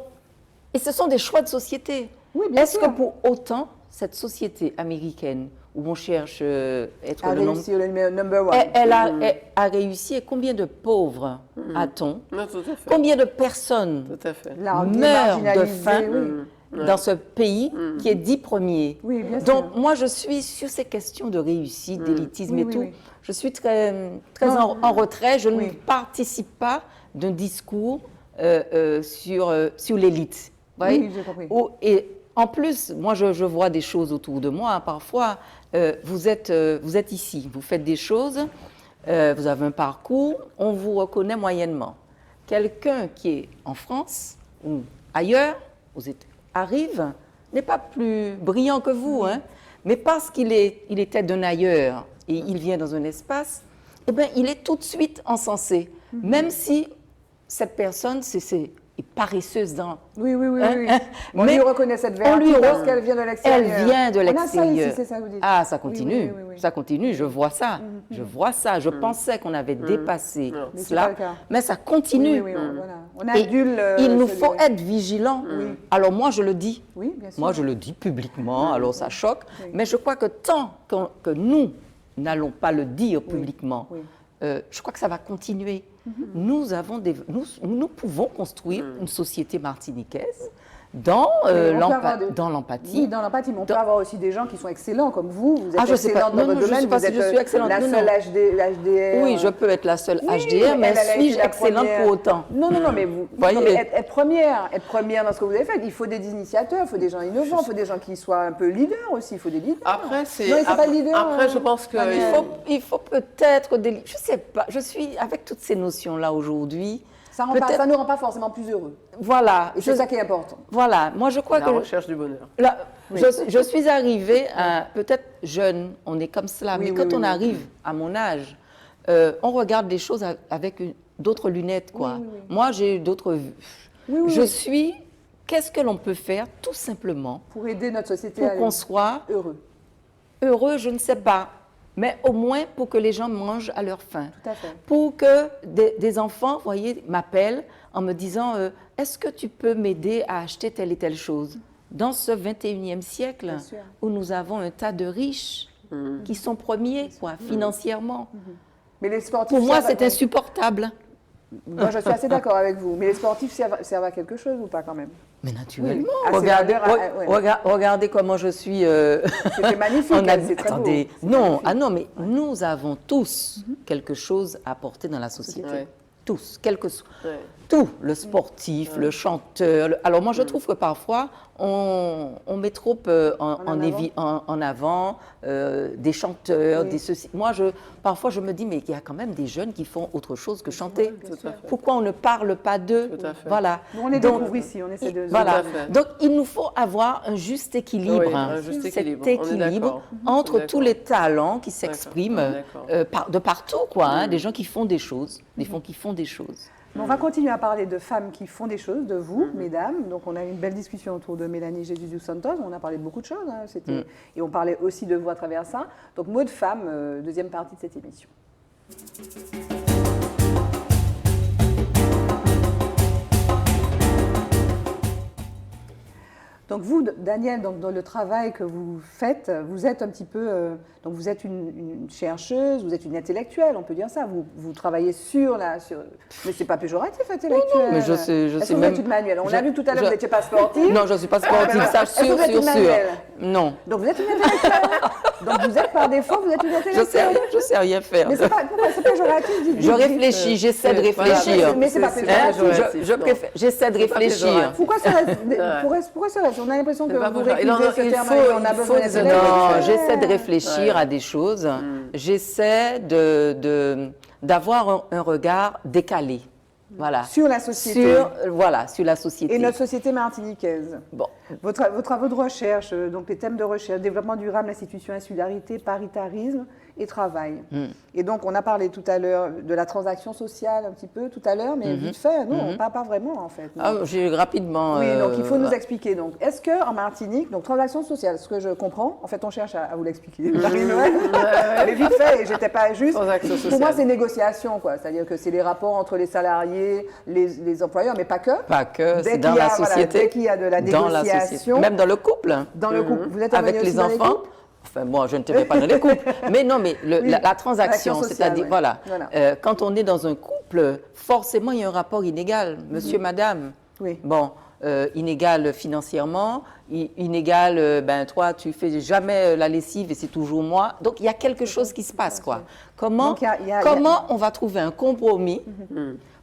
S2: et ce sont des choix de société.
S1: Oui, bien
S2: Est-ce
S1: sûr.
S2: que pour autant, cette société américaine, où on cherche être
S1: À
S2: le nombre...
S1: réussir le number one.
S2: Elle a réussi, et combien de pauvres a-t-on?
S3: Non, tout à fait.
S2: Combien de personnes
S3: Tout à fait.
S1: Là, on est
S2: meurent de
S1: marginalisé,
S2: faim
S1: oui.
S2: dans ce pays qui est dit premier?
S1: Oui, bien sûr.
S2: Donc, moi, je suis sur ces questions de réussite, d'élitisme
S1: Oui,
S2: et
S1: oui,
S2: tout.
S1: oui.
S2: Je suis très
S1: Non.
S2: en retrait. Je ne
S1: Oui.
S2: participe pas d'un discours sur l'élite. Vous voyez?
S1: Oui, j'ai compris.
S2: Et en plus, moi, je vois des choses autour de moi. Parfois, vous êtes ici, vous faites des choses, vous avez un parcours, on vous reconnaît moyennement. Quelqu'un qui est en France ou ailleurs, arrive, n'est pas plus brillant que vous, hein, mais parce qu'il était d'un ailleurs et il vient dans un espace, eh bien, il est tout de suite encensé, même si cette personne est paresseuse dans...
S1: Oui, oui, oui.
S2: Hein,
S1: oui.
S2: hein,
S1: On
S2: mais
S1: lui reconnaît cette
S2: on lui
S1: vertu parce
S2: re-
S1: qu'elle vient de l'extérieur.
S2: Elle vient de
S1: On a ça
S2: l'extérieur.
S1: ici, c'est ça que vous dites.
S2: Ah, ça
S1: Oui,
S2: continue,
S1: oui, oui, oui.
S2: ça continue, je vois ça, je vois ça. Je pensais qu'on avait dépassé
S1: Mais c'est
S2: cela,
S1: pas le cas.
S2: mais ça continue.
S1: Oui, oui, oui, voilà. On
S2: Et
S1: adule.
S2: il nous
S1: ce-
S2: faut être vigilants. Alors moi, je le dis.
S1: Oui, bien sûr.
S2: Moi, je le dis publiquement, alors ça choque. Mais je crois que tant que nous n'allons pas le dire publiquement,
S1: oui.
S2: je crois que ça va continuer. Nous pouvons construire une société martiniquaise dans
S1: on peut avoir
S2: dans
S1: Oui,
S2: l'empathie.
S1: dans l'empathie, mais on peut avoir aussi des gens qui sont excellents comme vous. Vous êtes
S2: Ah, je sais pas.
S1: excellente dans
S2: Non,
S1: votre
S2: non, je
S1: domaine.
S2: sais pas
S1: vous
S2: si je
S1: êtes
S2: suis excellente.
S1: la
S2: Non,
S1: seule
S2: non.
S1: HDR.
S2: Oui, je peux être la seule
S1: Oui,
S2: HDR, mais
S1: elle a été
S2: suis-je
S1: la
S2: excellente
S1: première.
S2: pour autant?
S1: Non, non, non, mais vous
S2: Voyez.
S1: non, mais être première dans ce que vous avez fait. Il faut des initiateurs, il faut des gens innovants, il faut des gens qui soient un peu leaders aussi. Il faut des leaders.
S3: Après,
S1: Non, ils sont pas leaders,
S3: après, je pense que
S2: Il faut peut-être je sais pas, je suis avec toutes ces notions-là aujourd'hui.
S1: Ça ne nous rend pas forcément plus heureux.
S2: Voilà,
S1: Et c'est ça qui est important.
S2: voilà. Moi, je crois
S3: la
S2: que
S3: recherche du bonheur.
S2: là, je suis arrivée à peut-être jeune, on est comme cela,
S1: Oui,
S2: mais
S1: oui,
S2: quand
S1: oui,
S2: on
S1: oui.
S2: arrive à mon âge, on regarde les choses avec d'autres lunettes, quoi.
S1: Oui, oui, oui.
S2: Moi, j'ai d'autres vues.
S1: Oui, oui,
S2: Je
S1: oui.
S2: suis. Qu'est-ce que l'on peut faire, tout simplement,
S1: Pour aider notre société
S2: pour
S1: à
S2: qu'on
S1: aller
S2: soit
S1: heureux.
S2: heureux, je ne sais pas, mais au moins pour que les gens mangent à leur faim.
S1: Tout à fait.
S2: Pour que des enfants, vous voyez, m'appellent en me disant est-ce que tu peux m'aider à acheter telle et telle chose? Dans ce 21e siècle,
S1: Bien sûr.
S2: où nous avons un tas de riches qui sont premiers, quoi, financièrement.
S1: Mais les sportifs.
S2: Pour moi,
S1: servent à-
S2: c'est insupportable.
S1: Moi, je suis assez d'accord avec vous. Mais les sportifs servent à quelque chose ou pas quand même?
S2: Mais naturellement,
S1: Oui.
S2: regardez,
S1: Ah, c'est ouais.
S2: regardez comment je suis.
S1: C'était magnifique,
S2: en
S1: c'est très
S2: attendez,
S1: beau. C'est
S2: non,
S1: magnifique.
S2: ah non, mais nous avons tous quelque chose à apporter dans la société.
S3: Ouais.
S2: Tous, quel que soit.
S3: Ouais.
S2: Tout, le sportif, le chanteur. Alors moi, je trouve que parfois, on met trop en avant des chanteurs,
S1: Oui.
S2: des ceci. Moi, parfois, je me dis, mais il y a quand même des jeunes qui font autre chose que chanter.
S1: Bien sûr.
S2: Pourquoi on ne parle pas d'eux?
S3: Tout à fait.
S2: Voilà.
S1: Nous, on les
S2: Donc,
S1: découvre ici, on essaie de...
S2: voilà.
S3: Tout à fait.
S2: Donc, il nous faut avoir un juste équilibre.
S3: Oui, un juste
S2: Cet
S3: équilibre. On est
S2: équilibre
S3: d'accord.
S2: entre
S3: On est
S2: tous
S3: d'accord.
S2: les talents qui s'expriment
S3: D'accord.
S2: de partout, quoi. Hein, des gens qui font des choses, qui font des choses.
S1: On va continuer à parler de femmes qui font des choses, de vous, mesdames. Donc, on a eu une belle discussion autour de Mélanie Jésus dos Santos. On a parlé de beaucoup de choses. Hein. Et on parlait aussi de vous à travers ça. Donc, mot de femme, deuxième partie de cette émission. Donc vous, Daniel, dans le travail que vous faites, vous êtes un petit peu, donc vous êtes une chercheuse, vous êtes une intellectuelle, on peut dire ça. Vous travaillez mais c'est pas péjoratif, intellectuel.
S2: mais je sais
S1: Est-ce que vous
S2: même-
S1: êtes une manuelle? On
S2: je-
S1: a vu tout à l'heure,
S2: je-
S1: vous n'étiez pas sportive.
S2: Non, je ne suis pas sportive, ça,
S1: Est-ce que
S2: sûr,
S1: vous êtes
S2: sûr,
S1: une
S2: sûr.
S1: manuelle?
S2: Non,
S1: Donc vous êtes une intellectuelle. Donc vous êtes par défaut, vous êtes une intellectuelle.
S2: je sais rien faire.
S1: Mais c'est pas, pourquoi c'est péjoratif?
S2: Je réfléchis, j'essaie de
S3: voilà,
S2: réfléchir.
S1: mais c'est pas
S3: C'est
S1: péjoratif.
S3: péjoratif.
S2: Je
S3: non.
S2: préfère, j'essaie de
S3: C'est pas
S2: réfléchir.
S3: péjoratif.
S1: Pourquoi serait-ce? On a l'impression que
S3: C'est pas
S1: vous
S3: péjoratif.
S1: récusez ce
S3: Il
S1: terme.
S3: faut-
S1: On a
S3: il
S1: besoin
S3: faut des
S1: d'intellectuels.
S2: Non, j'essaie de réfléchir à des choses. J'essaie d'avoir un regard décalé. Voilà.
S1: Sur la société.
S2: Sur la société.
S1: Et notre société martiniquaise.
S2: Bon.
S1: Vos travaux de recherche, donc les thèmes de recherche, développement durable, institution, insularité, paritarisme et travail. Et donc, on a parlé tout à l'heure de la transaction sociale un petit peu tout à l'heure, mais vite fait, non, on ne parle pas vraiment en fait.
S2: J'ai rapidement...
S1: Oui, donc il faut nous expliquer. Donc, est-ce qu'en Martinique, donc transaction sociale, ce que je comprends, en fait, on cherche à vous l'expliquer. Marie-Noël, mais vite fait, et j'étais pas juste.
S3: Transaction
S1: Pour moi,
S3: sociale.
S1: c'est négociation, quoi. C'est-à-dire que c'est les rapports entre les salariés, les employeurs, mais pas que.
S2: Pas que, c'est
S1: Dès
S2: dans
S1: qu'il y a,
S2: la
S1: voilà,
S2: société.
S1: dès qu'il y a de la
S2: Dans la société.
S1: négociation.
S2: Même dans le couple.
S1: Dans le couple. Vous êtes
S2: Avec
S1: amené
S2: les
S1: aussi dans
S2: enfants.
S1: couples?
S2: Enfin, moi, je ne te mets pas dans les couples. Mais non, mais
S1: Oui.
S2: la transaction,
S1: Transaction sociale,
S2: c'est-à-dire,
S1: oui.
S2: voilà.
S1: Voilà.
S2: Quand on est dans un couple, forcément, il y a un rapport inégal. Monsieur, madame.
S1: Oui.
S2: Bon, inégal financièrement, inégal, ben, toi, tu fais jamais la lessive et c'est toujours moi. Donc, il y a quelque chose qui se passe, quoi. Comment,
S1: Donc,
S2: comment on va trouver un compromis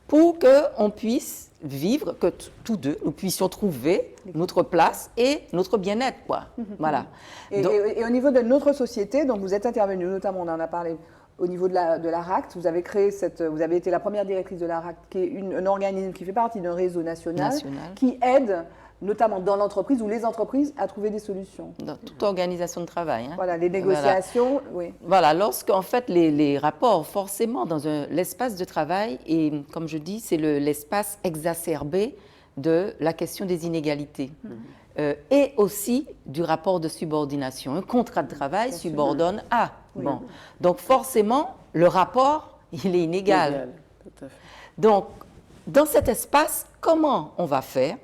S2: pour qu'on puisse vivre, que tous deux, nous puissions trouver notre place et notre bien-être, quoi. Voilà.
S1: Et,
S2: Donc,
S1: et au niveau de notre société, donc vous êtes intervenu, notamment, on en a parlé au niveau de la RACT, vous avez créé vous avez été la première directrice de la RACT, qui est un organisme qui fait partie d'un réseau national, qui aide notamment dans l'entreprise ou les entreprises à trouver des solutions.
S2: dans toute organisation de travail. Hein.
S1: Voilà, les négociations, oui.
S2: Voilà, lorsqu'en fait les rapports, forcément, dans l'espace de travail, et comme je dis, c'est l'espace exacerbé de la question des inégalités. Et aussi du rapport de subordination. Un contrat de travail subordonne à.
S1: Oui.
S2: Bon. Donc forcément, le rapport, il est inégal.
S3: Tout à fait.
S2: Donc, dans cet espace, comment on va faire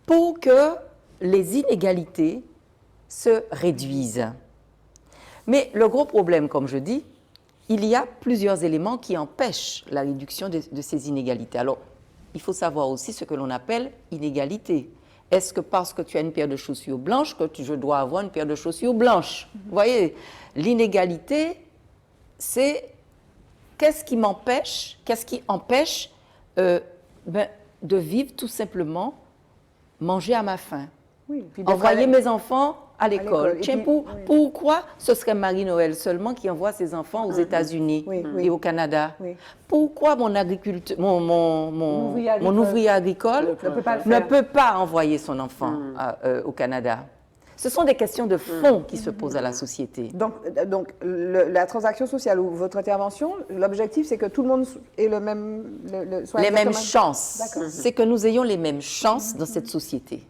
S2: pour que les inégalités se réduisent? Mais le gros problème, comme je dis, il y a plusieurs éléments qui empêchent la réduction de ces inégalités. Alors, il faut savoir aussi ce que l'on appelle inégalité. Est-ce que parce que tu as une paire de chaussures blanches que je dois avoir une paire de chaussures blanches? Vous voyez, l'inégalité, c'est qu'est-ce qui empêche de vivre tout simplement, manger à ma faim,
S1: Oui, puis
S2: envoyer mes enfants à l'école.
S1: l'école.
S2: Tiens,
S1: Et puis, oui.
S2: pourquoi ce serait Marie-Noël seulement qui envoie ses enfants aux États-Unis
S1: Oui,
S2: et au Canada?
S1: Oui.
S2: Pourquoi mon agriculteur, mon ouvrier agricole
S1: ne
S2: ne peut pas envoyer son enfant au Canada? Ce sont des questions de fond qui se posent à la société.
S1: Donc la transaction sociale ou votre intervention, l'objectif, c'est que tout le monde ait le même... soit
S2: Les mêmes
S1: exactement-
S2: chances.
S1: D'accord.
S2: C'est que nous ayons les mêmes chances dans cette société.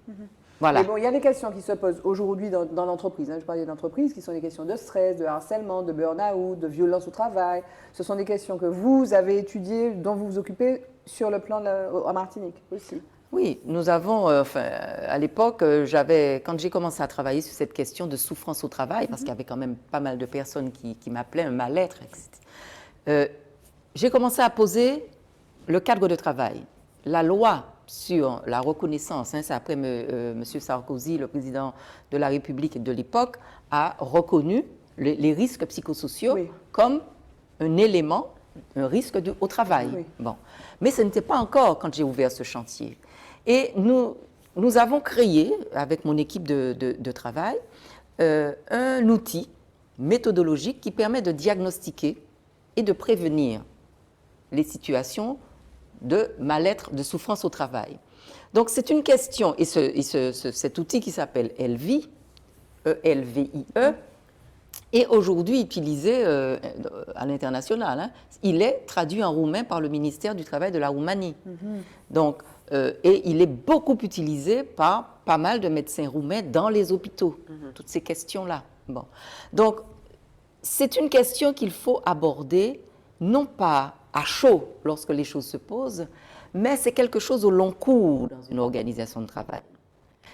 S2: Voilà.
S1: Mais bon, il y a des questions qui se posent aujourd'hui dans l'entreprise. Hein. Je parlais d'entreprise, qui sont des questions de stress, de harcèlement, de burn-out, de violence au travail. Ce sont des questions que vous avez étudiées, dont vous vous occupez sur le plan en Martinique aussi.
S2: Oui, nous avons, à l'époque, quand j'ai commencé à travailler sur cette question de souffrance au travail, parce qu'il y avait quand même pas mal de personnes qui m'appelaient un mal-être, j'ai commencé à poser le cadre de travail. La loi sur la reconnaissance, c'est après M. Sarkozy, le président de la République de l'époque, a reconnu les risques psychosociaux comme un élément, un risque au travail.
S1: Oui.
S2: Bon. Mais ce n'était pas encore quand j'ai ouvert ce chantier. Et nous avons créé, avec mon équipe de travail, un outil méthodologique qui permet de diagnostiquer et de prévenir les situations de mal-être, de souffrance au travail. Donc c'est une question, et cet outil qui s'appelle ELVIE, E-L-V-I-E, est aujourd'hui utilisé à l'international. Hein. Il est traduit en roumain par le ministère du Travail de la Roumanie. Donc, et il est beaucoup utilisé par pas mal de médecins roumains dans les hôpitaux, toutes ces questions-là. Bon. Donc, c'est une question qu'il faut aborder, non pas à chaud lorsque les choses se posent, mais c'est quelque chose au long cours dans une organisation de travail.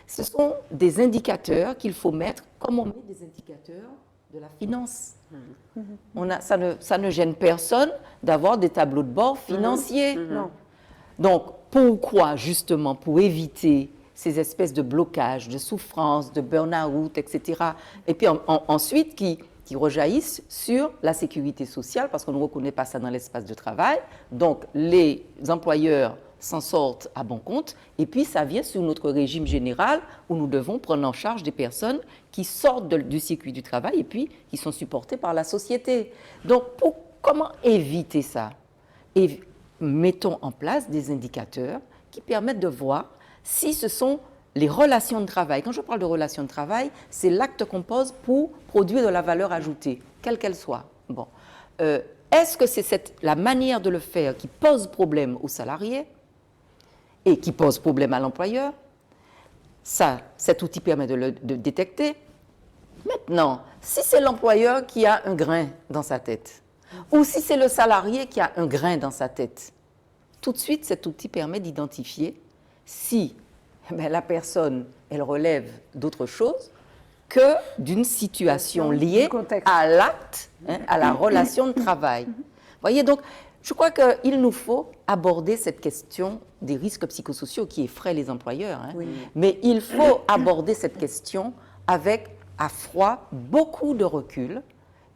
S2: Ce sont des indicateurs qu'il faut mettre, comme on met des indicateurs de la finance. Ça ne gêne personne d'avoir des tableaux de bord financiers.
S1: Non.
S2: Donc, pourquoi, justement, pour éviter ces espèces de blocages, de souffrances, de burn-out, etc. Et puis ensuite, qui rejaillissent sur la sécurité sociale, parce qu'on ne reconnaît pas ça dans l'espace de travail. Donc, les employeurs s'en sortent à bon compte. Et puis, ça vient sur notre régime général, où nous devons prendre en charge des personnes qui sortent du circuit du travail et puis qui sont supportées par la société. Donc, comment éviter ça? mettons en place des indicateurs qui permettent de voir si ce sont les relations de travail. Quand je parle de relations de travail, c'est l'acte qu'on pose pour produire de la valeur ajoutée, quelle qu'elle soit. Bon. Est-ce que c'est la manière de le faire qui pose problème aux salariés et qui pose problème à l'employeur? Ça, cet outil permet de le détecter. Maintenant, si c'est l'employeur qui a un grain dans sa tête, ou si c'est le salarié qui a un grain dans sa tête, tout de suite, cet outil permet d'identifier si la personne, elle relève d'autre chose que d'une situation liée à l'acte, à la relation de travail. Vous voyez, donc, je crois qu'il nous faut aborder cette question des risques psychosociaux qui effraient les employeurs. Oui. Mais il faut aborder cette question avec, à froid, beaucoup de recul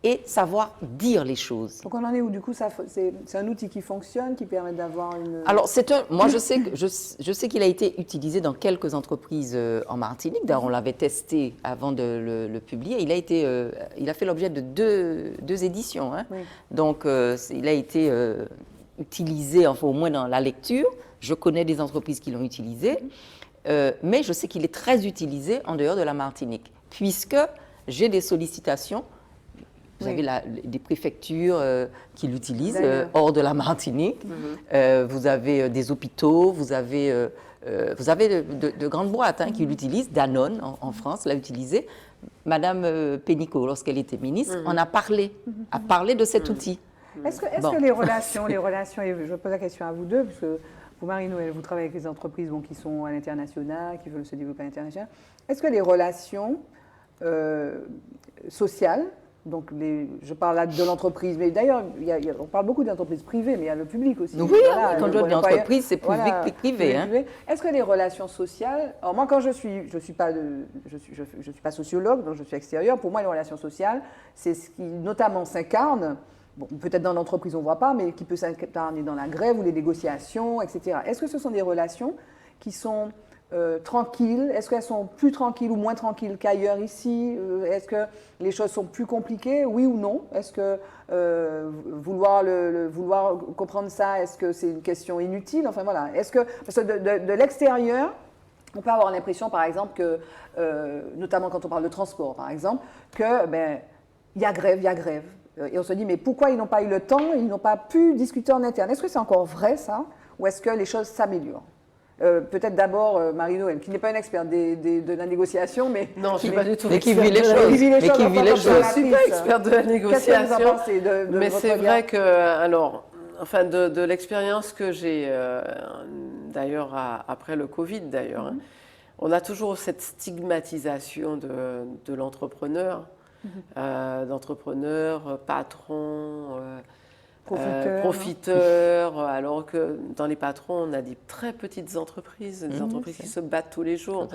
S2: et savoir dire les choses.
S1: Donc on en est où? Du coup, c'est un outil qui fonctionne, qui permet d'avoir une...
S2: Alors, moi, je sais qu'il a été utilisé dans quelques entreprises en Martinique. D'ailleurs, on l'avait testé avant de le publier. Il a fait l'objet de deux éditions. Hein. Oui. Donc, il a été utilisé, enfin, au moins dans la lecture. Je connais des entreprises qui l'ont utilisé. Mais je sais qu'il est très utilisé en dehors de la Martinique, puisque j'ai des sollicitations. Vous avez des préfectures qui l'utilisent hors de la Martinique. Vous avez des hôpitaux, vous avez de grandes boîtes qui l'utilisent. Danone, en France, l'a utilisé. Madame Pénicaud, lorsqu'elle était ministre, en a parlé de cet outil.
S1: Est-ce que les relations, et je pose la question à vous deux, parce que vous, Marie-Noëlle, vous travaillez avec les entreprises qui sont à l'international, qui veulent se développer à l'international. Est-ce que les relations sociales, donc je parle là de l'entreprise, mais d'ailleurs, on parle beaucoup d'entreprises privées, mais il y a le public aussi.
S2: Oui, quand on dit entreprise, c'est privé.
S1: Est-ce que les relations sociales... Alors moi, quand je suis pas sociologue, donc je suis extérieure, pour moi, les relations sociales, c'est ce qui notamment s'incarne, bon, peut-être dans l'entreprise, on ne voit pas, mais qui peut s'incarner dans la grève ou les négociations, etc. Est-ce que ce sont des relations qui sont... tranquilles? Est-ce qu'elles sont plus tranquilles ou moins tranquilles qu'ailleurs ici? Est-ce que les choses sont plus compliquées? Oui ou non? Est-ce que vouloir comprendre ça, est-ce que c'est une question inutile? Enfin voilà. Est-ce que, parce que de l'extérieur, on peut avoir l'impression, par exemple, que, notamment quand on parle de transport, par exemple, que il y a grève. Et on se dit, mais pourquoi ils n'ont pas eu le temps, ils n'ont pas pu discuter en interne? Est-ce que c'est encore vrai ça? Ou est-ce que les choses s'améliorent? Peut-être d'abord Marie-Noëlle, qui n'est pas une experte de la négociation, mais
S3: non, je ne suis pas du tout
S2: qui vit les choses.
S3: Je ne suis pas experte de la négociation. Mais c'est vrai que, alors, enfin, de l'expérience que j'ai, d'ailleurs après le Covid, d'ailleurs, on a toujours cette stigmatisation de l'entrepreneur, d'entrepreneur, patron. Profiteur, alors que dans les patrons, on a des très petites entreprises, des entreprises qui se battent tous les jours.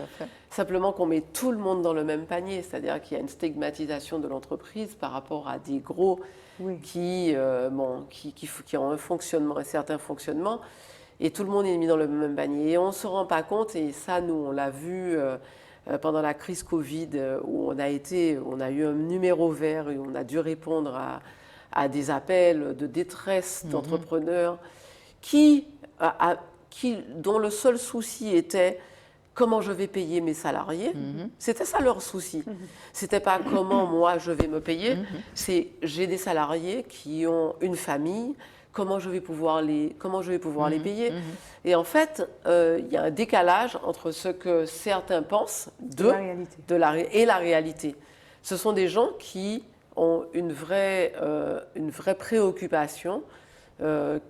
S3: Simplement qu'on met tout le monde dans le même panier, c'est-à-dire qu'il y a une stigmatisation de l'entreprise par rapport à des gros qui ont un fonctionnement, un certain fonctionnement, et tout le monde est mis dans le même panier. Et on ne se rend pas compte, et ça, nous, on l'a vu pendant la crise Covid, où on a eu un numéro vert et on a dû répondre à des appels de détresse d'entrepreneurs dont le seul souci était comment je vais payer mes salariés. C'était ça leur souci. C'était pas comment moi je vais me payer, c'est j'ai des salariés qui ont une famille, comment je vais pouvoir les payer. Et en fait, il y a un décalage entre ce que certains pensent et la réalité. Ce sont des gens qui ont une vraie préoccupation,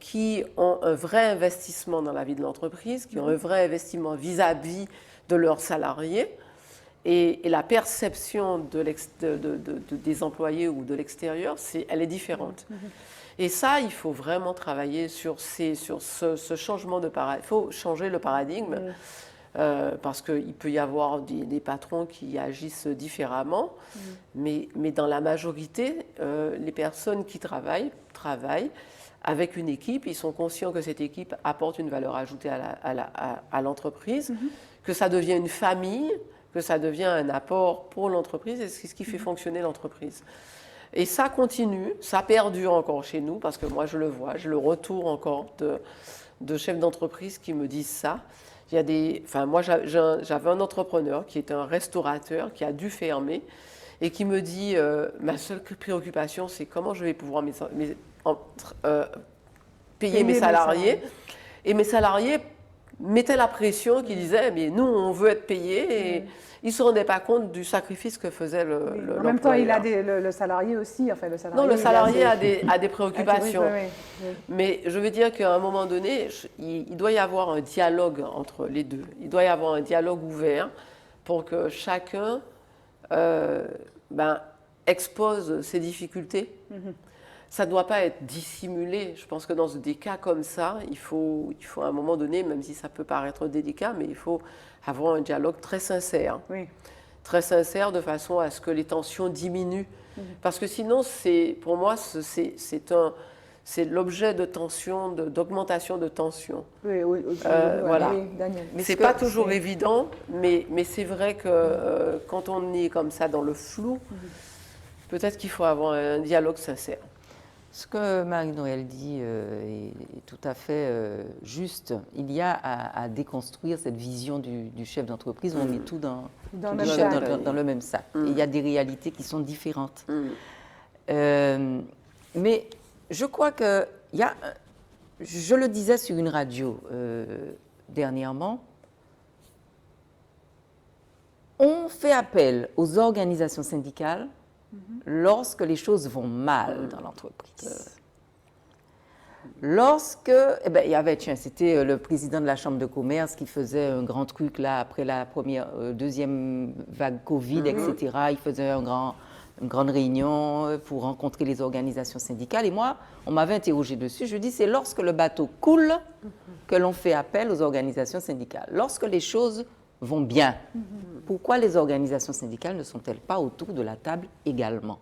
S3: qui ont un vrai investissement dans la vie de l'entreprise, qui ont un vrai investissement vis-à-vis de leurs salariés. Et la perception des employés ou de l'extérieur, elle est différente. Et ça, il faut vraiment travailler sur ce changement de paradigme. Il faut changer le paradigme. Parce qu'il peut y avoir des patrons qui agissent différemment, mais dans la majorité, les personnes qui travaillent avec une équipe, ils sont conscients que cette équipe apporte une valeur ajoutée à l'entreprise, que ça devient une famille, que ça devient un apport pour l'entreprise, et c'est ce qui fait fonctionner l'entreprise. Et ça continue, ça perdure encore chez nous, parce que moi je le vois, je le retourne encore de chefs d'entreprise qui me disent ça. Il y a moi j'avais un entrepreneur qui était un restaurateur qui a dû fermer et qui me dit ma seule préoccupation c'est comment je vais pouvoir payer mes salariés. Et mes salariés mettaient la pression, qui disaient mais nous on veut être payés et ils ne se rendaient pas compte du sacrifice que faisait
S6: En même temps, il a le salarié aussi. Enfin, le salarié,
S3: non, le salarié a des préoccupations.
S6: Oui.
S3: Mais je veux dire qu'à un moment donné, il doit y avoir un dialogue entre les deux. Il doit y avoir un dialogue ouvert pour que chacun expose ses difficultés. Ça ne doit pas être dissimulé. Je pense que dans des cas comme ça, il faut à un moment donné, même si ça peut paraître délicat, mais il faut avoir un dialogue très sincère.
S6: Oui.
S3: Très sincère de façon à ce que les tensions diminuent. Parce que sinon, pour moi, c'est l'objet de tension, d'augmentation de tension.
S6: Oui,
S3: voilà.
S6: Oui, Daniel.
S3: C'est pas toujours évident, mais c'est vrai que quand on est comme ça dans le flou, peut-être qu'il faut avoir un dialogue sincère.
S2: Ce que Marie-Noëlle dit est tout à fait juste. Il y a à déconstruire cette vision du chef d'entreprise où on met tout dans le même sac. Et il y a des réalités qui sont différentes. Mais je crois que je le disais sur une radio dernièrement, on fait appel aux organisations syndicales lorsque les choses vont mal dans l'entreprise. Lorsque, il y avait, c'était le président de la Chambre de commerce qui faisait un grand truc là après la deuxième vague Covid, etc. Il faisait une grande réunion pour rencontrer les organisations syndicales. Et moi, on m'avait interrogé dessus. Je dis, c'est lorsque le bateau coule que l'on fait appel aux organisations syndicales. Lorsque les choses vont bien. Pourquoi les organisations syndicales ne sont-elles pas autour de la table également?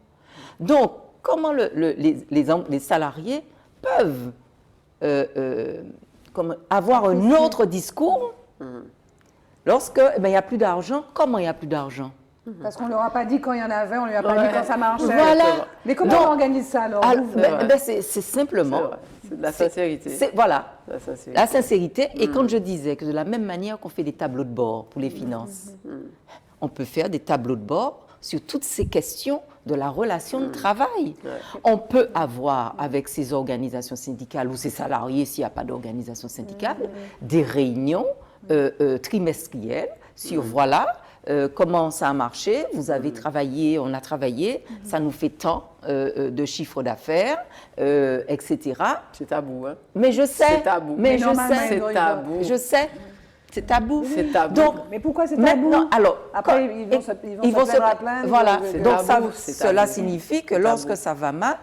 S2: Donc, comment les salariés peuvent avoir un autre discours lorsque il n'y a plus d'argent? Comment il n'y a plus d'argent?
S6: Parce qu'on ne leur a pas dit quand il y en avait, on ne lui a pas dit quand ça marchait.
S2: Voilà.
S6: Mais comment on organise ça alors?
S2: C'est simplement...
S3: C'est de la sincérité.
S2: Voilà, la sincérité. Et quand je disais que de la même manière qu'on fait des tableaux de bord pour les finances, on peut faire des tableaux de bord sur toutes ces questions de la relation de travail. On peut avoir avec ces organisations syndicales ou ces salariés, s'il n'y a pas d'organisation syndicale, des réunions trimestrielles sur voilà... comment ça a marché, vous avez travaillé, on a travaillé, ça nous fait tant de chiffre d'affaires, etc.
S3: C'est tabou, hein?
S2: Mais je sais,
S3: c'est tabou.
S2: Mais
S3: c'est tabou.
S2: Je sais, c'est tabou.
S3: C'est tabou.
S2: Donc,
S6: mais pourquoi c'est tabou?
S2: Maintenant, alors,
S6: après, ils vont se plaindre.
S2: Voilà, donc
S3: tabou,
S2: cela signifie que lorsque ça va mal,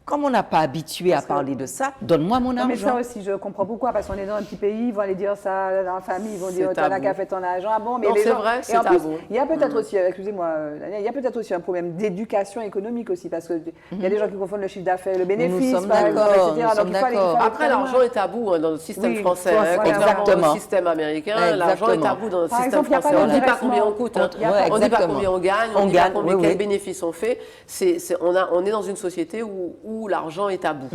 S2: comme on n'a pas habitué à parler de ça, donne-moi mon argent.
S6: Mais ça aussi, je comprends pourquoi, parce qu'on est dans un petit pays, ils vont aller dire ça dans la famille, ils vont dire, t'en as qu'à faire ton argent. Ah bon, mais
S3: non, c'est vrai, c'est tabou.
S6: Il y a peut-être aussi, excusez-moi, il y a peut-être aussi un problème d'éducation économique aussi, parce qu'il y a des gens qui confondent le chiffre d'affaires, le bénéfice,
S2: nous sommes d'accord.
S3: Après, l'argent est tabou dans le système français, contrairement au système américain. L'argent est tabou dans le système français. On ne dit pas combien on coûte, on ne dit pas combien on gagne, on ne dit pas quels bénéfices on fait. On est dans une société où l'argent est tabou.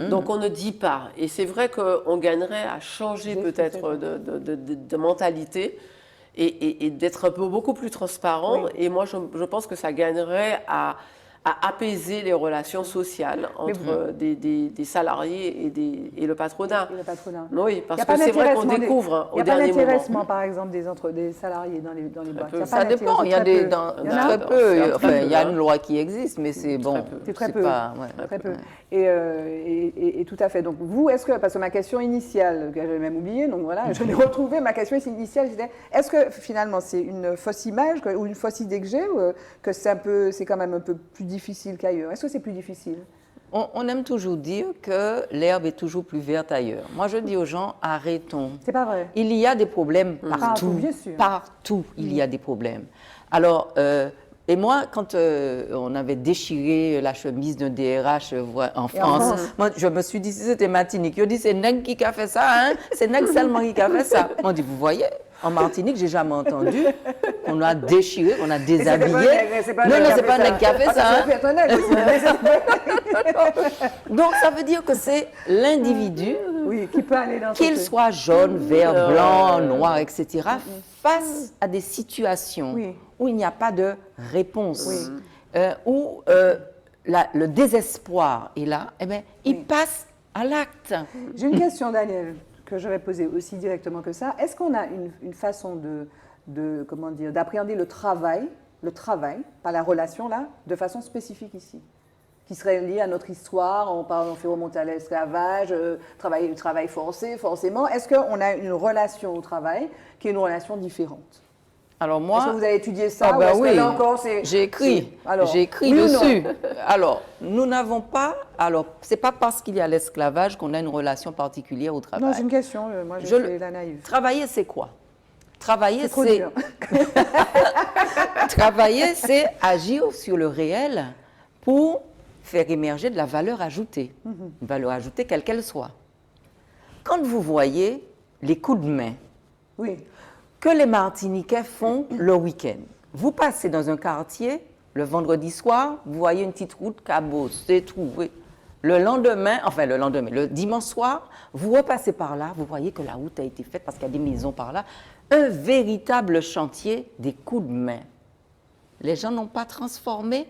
S3: Donc on ne dit pas. Et c'est vrai qu'on gagnerait à changer peut-être de mentalité et d'être beaucoup plus transparent. Et moi, je pense que ça gagnerait à apaiser les relations sociales entre des salariés et le patronat. Oui, parce que c'est vrai qu'on découvre au dernier moment.
S6: Il n'y a pas d'intéressement, par exemple, des salariés dans les boîtes.
S2: Ça dépend. Il y a très peu. Enfin, il y a une loi qui existe, mais c'est bon.
S6: C'est très peu. Très peu. Et tout à fait. Donc vous, est-ce que, parce que ma question initiale, que j'avais même oubliée, donc voilà, je l'ai retrouvée, ma question initiale, c'était, est-ce que finalement c'est une fausse image ou une fausse idée que j'ai, ou que c'est quand même un peu plus difficile qu'ailleurs? Est-ce que c'est plus difficile?
S2: On aime toujours dire que l'herbe est toujours plus verte ailleurs. Moi, je dis aux gens, arrêtons.
S6: C'est pas vrai.
S2: Il y a des problèmes partout.
S6: Bien sûr.
S2: Partout, il y a des problèmes. Alors, Et moi, quand on avait déchiré la chemise d'un DRH en France, moi, je me suis dit, si c'était Martinique, je dis, c'est Nègre qui a fait ça, hein? C'est Nègre seulement qui a fait ça. On dit, vous voyez, en Martinique, j'ai jamais entendu qu'on a déchiré, qu'on a déshabillé. Non, c'est pas Nègre qui a fait ça. Donc, ça veut dire que c'est l'individu,
S6: qui peut aller dans
S2: qu'il soit jaune, vert, blanc, noir, etc., face à des situations où il n'y a pas de réponse, où le désespoir est là, eh bien, il passe à l'acte.
S6: J'ai une question, Daniel, que je vais poser aussi directement que ça. Est-ce qu'on a une façon comment dire, d'appréhender le travail, pas la relation là, de façon spécifique ici, qui serait liée à notre histoire? On fait remonter à l'esclavage, le travail forcé, forcément. Est-ce qu'on a une relation au travail qui est une relation différente?
S2: Alors moi,
S6: est-ce que vous avez étudié ça?
S2: Ah ben
S6: ou
S2: oui,
S6: là encore,
S2: j'ai écrit dessus. Alors, nous n'avons pas, c'est pas parce qu'il y a l'esclavage qu'on a une relation particulière au travail.
S6: Non, j'ai une question, moi je fais la naïve.
S2: Travailler, c'est quoi? Travailler,
S6: c'est
S2: Travailler, c'est agir sur le réel pour faire émerger de la valeur ajoutée, une valeur ajoutée quelle qu'elle soit. Quand vous voyez les coups de main, que les Martiniquais font le week-end. Vous passez dans un quartier, le vendredi soir, vous voyez une petite route cabosse, c'est tout. Le dimanche soir, vous repassez par là, vous voyez que la route a été faite parce qu'il y a des maisons par là. Un véritable chantier des coups de main. Les gens n'ont pas transformé,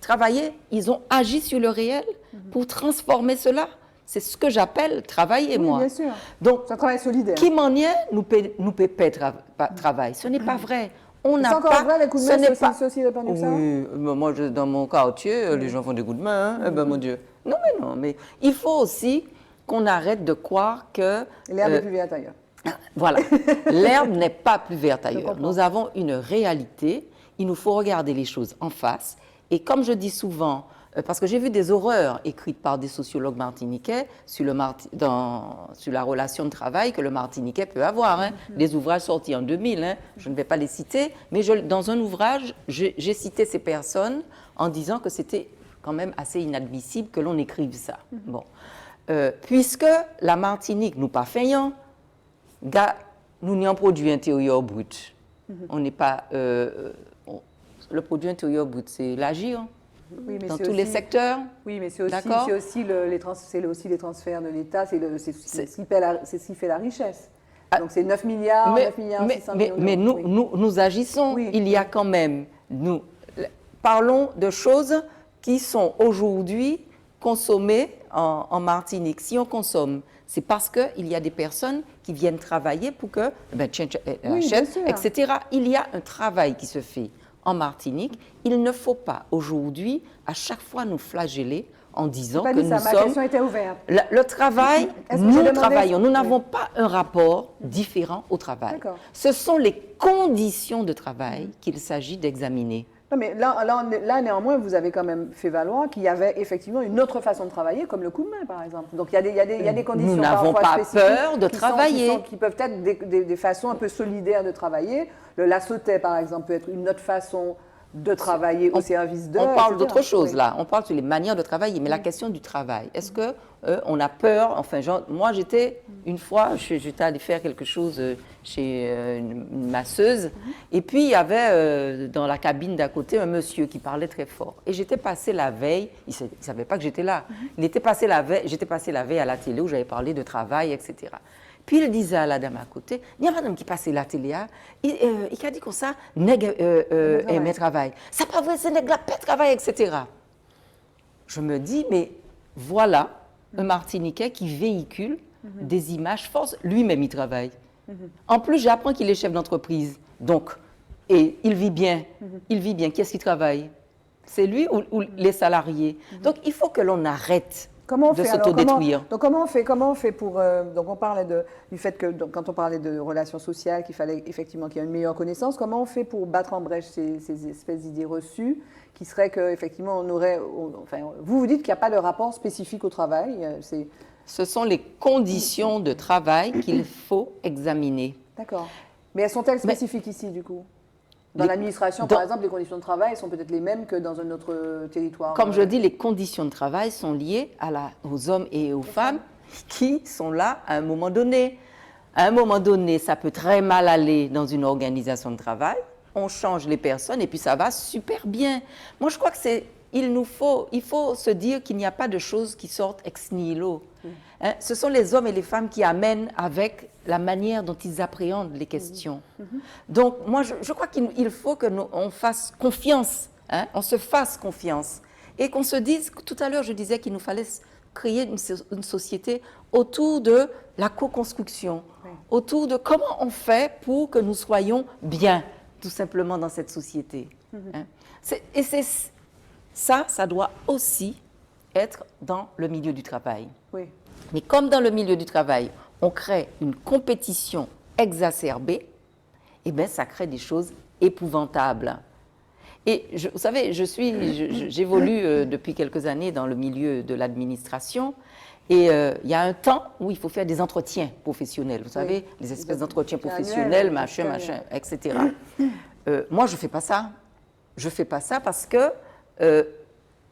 S2: travaillé, ils ont agi sur le réel pour transformer cela. C'est ce que j'appelle travailler, moi.
S6: Bien sûr.
S2: Donc,
S6: c'est un travail solidaire.
S2: Qui m'en est, nous paie travail. Ce n'est pas vrai. On n'a
S6: pas. C'est encore vrai, les coups de main, c'est aussi répandu que ça?
S2: Oui, moi, dans mon quartier, les gens font des coups de main. Hein? Eh ben, mon Dieu. Non, mais il faut aussi qu'on arrête de croire que...
S6: L'herbe est plus verte ailleurs.
S2: Voilà. L'herbe n'est pas plus verte ailleurs. Nous avons une réalité. Il nous faut regarder les choses en face. Et comme je dis souvent... Parce que j'ai vu des horreurs écrites par des sociologues martiniquais sur la relation de travail que le Martiniquais peut avoir. Hein. Des ouvrages sortis en 2000, hein. Je ne vais pas les citer, mais dans un ouvrage, j'ai cité ces personnes en disant que c'était quand même assez inadmissible que l'on écrive ça. Bon. Puisque la Martinique, nous pas feignons, nous n'y en produit intérieur brut. On n'est pas... le produit intérieur brut, c'est l'agir.
S6: Oui, mais
S2: dans tous les secteurs.
S6: Oui, mais c'est aussi les transferts de l'État, c'est ce qui fait la richesse. Donc c'est 9 milliards, 600 millions.
S2: Mais nous agissons. Il y a quand même, parlons de choses qui sont aujourd'hui consommées en Martinique. Si on consomme, c'est parce qu'il y a des personnes qui viennent travailler pour que, achètent, etc. Il y a un travail qui se fait en Martinique. Il ne faut pas aujourd'hui, à chaque fois, nous flageller en disant que nous sommes...
S6: Ma question était ouverte.
S2: Le travail, nous travaillons. Nous n'avons pas un rapport différent au travail. Ce sont les conditions de travail qu'il s'agit d'examiner.
S6: Non, mais là, néanmoins, vous avez quand même fait valoir qu'il y avait effectivement une autre façon de travailler, comme le coup de main, par exemple. Donc, il y a des conditions
S2: parfois spécifiques. Nous n'avons pas peur de travailler.
S6: Qui peuvent être des façons un peu solidaires de travailler. Le laçotais, par exemple, peut être une autre façon de travailler au service d'eux.
S2: On parle d'autre chose, là. On parle sur les manières de travailler. Mais la question du travail, est-ce qu'on a peur? Enfin, moi, une fois, j'étais allée faire quelque chose chez une masseuse. Et puis, il y avait dans la cabine d'à côté un monsieur qui parlait très fort. Et j'étais passée la veille, il ne savait pas que j'étais là. J'étais passée la veille à la télé où j'avais parlé de travail, etc. Puis il disait à la dame à côté, il y a madame qui passait la télé, il a dit comme ça, nègre aimait travail. C'est pas vrai, c'est nègre la paix travail, etc. Je me dis, mais voilà un Martiniquais qui véhicule des images fortes. Lui-même, il travaille. En plus, j'apprends qu'il est chef d'entreprise. Donc, et il vit bien. Il vit bien. Qui est-ce qui travaille? C'est lui ou les salariés? Donc, il faut que l'on arrête de s'autodétruire.
S6: Donc comment on fait pour... donc on parlait du fait que quand on parlait de relations sociales, qu'il fallait effectivement qu'il y ait une meilleure connaissance, comment on fait pour battre en brèche ces espèces d'idées reçues qui seraient qu'effectivement on aurait... Enfin, vous dites qu'il n'y a pas de rapport spécifique au travail.
S2: Ce sont les conditions de travail qu'il faut examiner.
S6: D'accord. Mais elles sont-elles spécifiques ici du coup?
S1: Dans l'administration, par exemple, les conditions de travail sont peut-être les mêmes que dans un autre territoire.
S2: Comme je dis, les conditions de travail sont liées aux hommes et aux femmes qui sont là à un moment donné. À un moment donné, ça peut très mal aller dans une organisation de travail. On change les personnes et puis ça va super bien. Moi, je crois que il faut se dire qu'il n'y a pas de choses qui sortent ex nihilo. Hein? Ce sont les hommes et les femmes qui amènent avec la manière dont ils appréhendent les questions. Donc, moi, je crois qu'il faut que on fasse confiance, hein? On se fasse confiance et qu'on se dise, tout à l'heure, je disais qu'il nous fallait créer une société autour de la co-construction, autour de comment on fait pour que nous soyons bien, tout simplement, dans cette société. Hein? Et ça doit aussi être dans le milieu du travail.
S6: Oui.
S2: Mais comme dans le milieu du travail, on crée une compétition exacerbée, eh bien, ça crée des choses épouvantables. Et vous savez, j'évolue depuis quelques années dans le milieu de l'administration. Et il y a un temps où il faut faire des entretiens professionnels. Vous savez, les espèces d'entretiens professionnels, machin, etc. Moi, je ne fais pas ça. Je ne fais pas ça parce que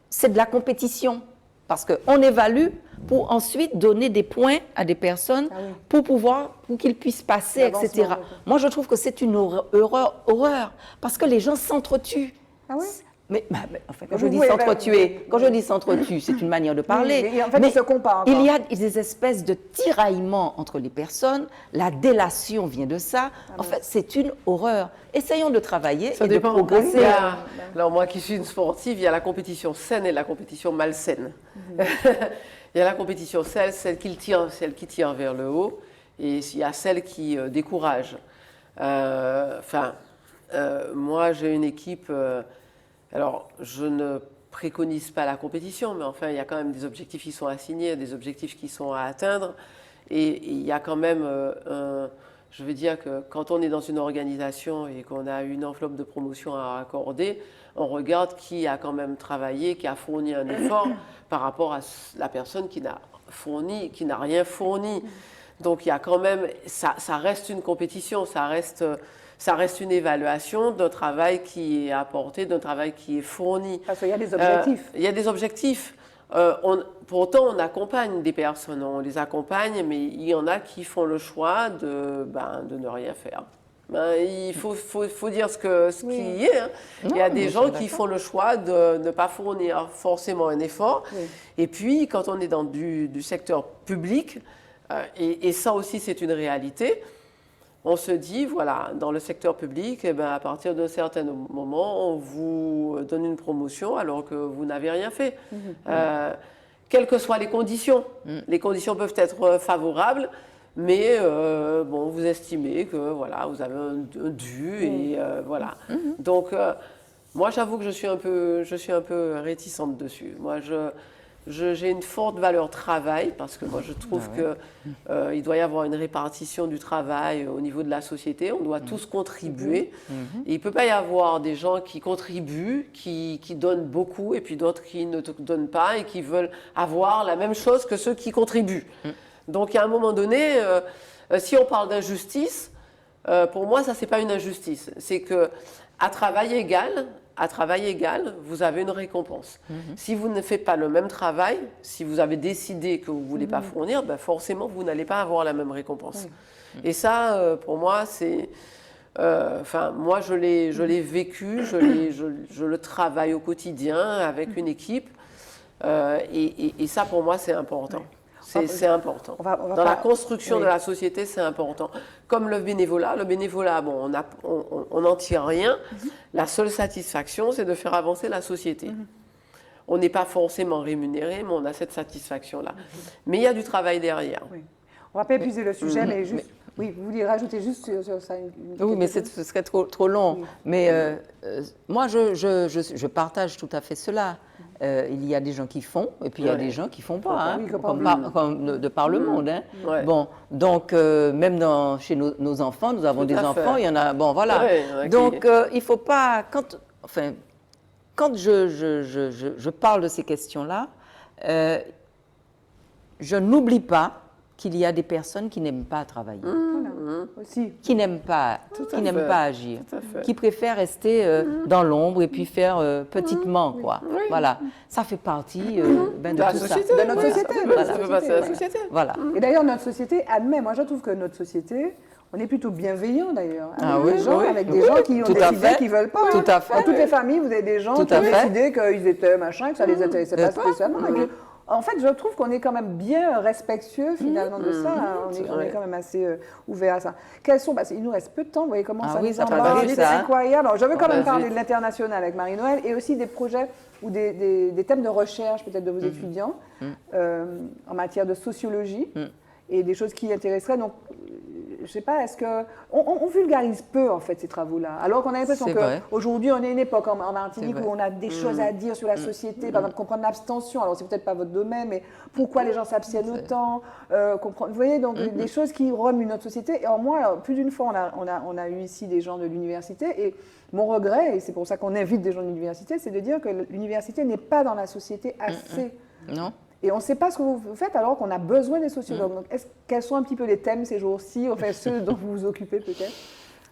S2: c'est de la compétition. Parce qu'on évalue pour ensuite donner des points à des personnes pour qu'ils puissent passer, etc. Moi, je trouve que c'est une horreur parce que les gens s'entretuent.
S6: Ah oui?
S2: Mais enfin, quand je dis s'entretuer, c'est une manière de parler.
S6: Mais en fait, ils se comparent.
S2: Il y a des espèces de tiraillements entre les personnes. La délation vient de ça. En fait, c'est une horreur. Essayons de travailler et de progresser.
S3: Alors moi qui suis une sportive, il y a la compétition saine et la compétition malsaine. Il y a la compétition saine, celle qui tire vers le haut, et il y a celle qui décourage. Moi, j'ai une équipe. Alors, je ne préconise pas la compétition, mais enfin, il y a quand même des objectifs qui sont assignés, des objectifs qui sont à atteindre. Et il y a quand même, je veux dire que quand on est dans une organisation et qu'on a une enveloppe de promotion à accorder, on regarde qui a quand même travaillé, qui a fourni un effort par rapport à la personne qui n'a rien fourni. Donc, il y a quand même, ça reste une compétition, ça reste une évaluation d'un travail qui est apporté, d'un travail qui est fourni.
S6: Parce qu'il y a des objectifs.
S3: Il y a des objectifs. Pourtant, on accompagne des personnes, on les accompagne, mais il y en a qui font le choix de ne rien faire. Il faut dire ce qui est. Hein. Il y a des gens qui font le choix de ne pas fournir forcément un effort. Oui. Et puis, quand on est dans du secteur public, et ça aussi c'est une réalité, on se dit, voilà, dans le secteur public, à partir d'un certain moment, on vous donne une promotion alors que vous n'avez rien fait. Quelles que soient les conditions. Les conditions peuvent être favorables, mais vous estimez que voilà, vous avez un dû et voilà. Donc, moi, j'avoue que je suis un peu réticente dessus. Moi, j'ai une forte valeur travail parce que moi je trouve qu'il doit y avoir une répartition du travail au niveau de la société, on doit tous contribuer et il ne peut pas y avoir des gens qui contribuent, qui donnent beaucoup et puis d'autres qui ne donnent pas et qui veulent avoir la même chose que ceux qui contribuent. Donc à un moment donné, si on parle d'injustice, pour moi ça c'est pas une injustice, c'est qu'à travail égal, vous avez une récompense. Si vous ne faites pas le même travail, si vous avez décidé que vous ne voulez pas fournir, forcément, vous n'allez pas avoir la même récompense. Et ça, pour moi, c'est... moi, je l'ai vécu, je le travaille au quotidien avec une équipe. Et ça, pour moi, c'est important. C'est important. Dans la construction de la société, c'est important. Comme le bénévolat, bon, on n'en tire rien. La seule satisfaction, c'est de faire avancer la société. On n'est pas forcément rémunéré, mais on a cette satisfaction-là. Mais il y a du travail derrière.
S6: Oui. On ne va pas épuiser le sujet, mais juste... Oui, vous vouliez rajouter juste sur ça
S2: oui, mais ce serait trop long. Oui. Mais moi, je partage tout à fait cela. Il y a des gens qui font, et puis il y a des gens qui ne font pas, comme de par le monde. Hein. Bon, donc, même chez nos enfants, nous avons des enfants, il y en a... Bon, voilà. Donc, il ne faut pas... Quand je parle de ces questions-là, je n'oublie pas qu'il y a des personnes qui n'aiment pas travailler,
S6: Aussi.
S2: qui n'aiment pas agir,
S3: Tout à fait.
S2: qui préfèrent rester dans l'ombre et puis faire petitement, quoi. Voilà, ça fait partie de
S3: la
S2: tout ça.
S3: société,
S6: De notre
S3: ouais.
S6: société.
S3: Ça fait partie de la société.
S2: Voilà.
S6: Et d'ailleurs, notre société admet, moi je trouve que notre société, on est plutôt bienveillant d'ailleurs.
S2: Ah
S6: Avec
S2: oui,
S6: des gens,
S2: oui.
S6: avec des gens qui ont
S2: Tout à
S6: décidé
S2: fait.
S6: qu'ils ne veulent pas.
S2: Tout à fait.
S6: Dans toutes les familles, vous avez des gens
S2: Tout
S6: qui ont
S2: à fait.
S6: décidé qu'ils étaient machin, que ça ne les intéressait pas spécialement. Et que, en fait, je trouve qu'on est quand même bien respectueux finalement de ça. On est quand même assez ouvert à ça. Quels sont, il nous reste peu de temps, vous voyez comment
S2: Ah
S6: ça
S2: oui,
S6: nous
S2: ça
S6: embarque,
S2: passe vite,
S6: c'est
S2: ça, hein.
S6: incroyable. Alors, je veux quand même
S3: passe
S6: parler
S3: vite.
S6: de l'international avec Marie-Noël et aussi des projets ou des thèmes de recherche peut-être de vos étudiants en matière de sociologie et des choses qui intéresseraient. Donc, je ne sais pas, est-ce que... On vulgarise peu, en fait, ces travaux-là. Alors qu'on a l'impression
S2: C'est vrai.
S6: qu'aujourd'hui, on est une époque en Martinique
S2: C'est
S6: où
S2: vrai.
S6: on a des choses à dire sur la société, par exemple, comprendre l'abstention. Alors, c'est peut-être pas votre domaine, mais pourquoi les gens s'abstiennent autant comprendre... Vous voyez, donc, des choses qui remuent notre société. Et alors, moi, alors, plus d'une fois, on a eu ici des gens de l'université. Et mon regret, et c'est pour ça qu'on invite des gens de l'université, c'est de dire que l'université n'est pas dans la société assez...
S2: Non.
S6: Et on ne sait pas ce que vous faites alors qu'on a besoin des sociologues. Donc, quels sont un petit peu les thèmes ces jours-ci, enfin ceux dont vous vous occupez peut-être?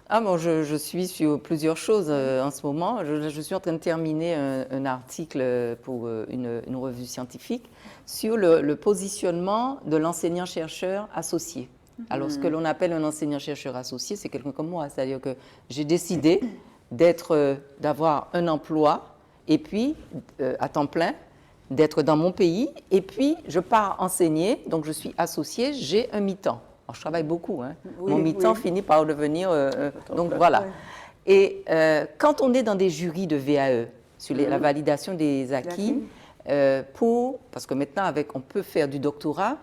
S2: Ah bon, je suis sur plusieurs choses en ce moment. Je suis en train de terminer un article pour une revue scientifique sur le positionnement de l'enseignant-chercheur associé. Alors, ce que l'on appelle un enseignant-chercheur associé, c'est quelqu'un comme moi. C'est-à-dire que j'ai décidé d'avoir un emploi et puis à temps plein, d'être dans mon pays, et puis je pars enseigner, donc je suis associée, j'ai un mi-temps. Alors je travaille beaucoup, hein.
S6: Oui,
S2: Mon mi-temps
S6: oui.
S2: finit par devenir... donc voilà. Et quand on est dans des jurys de VAE, sur la validation des acquis, parce que maintenant on peut faire du doctorat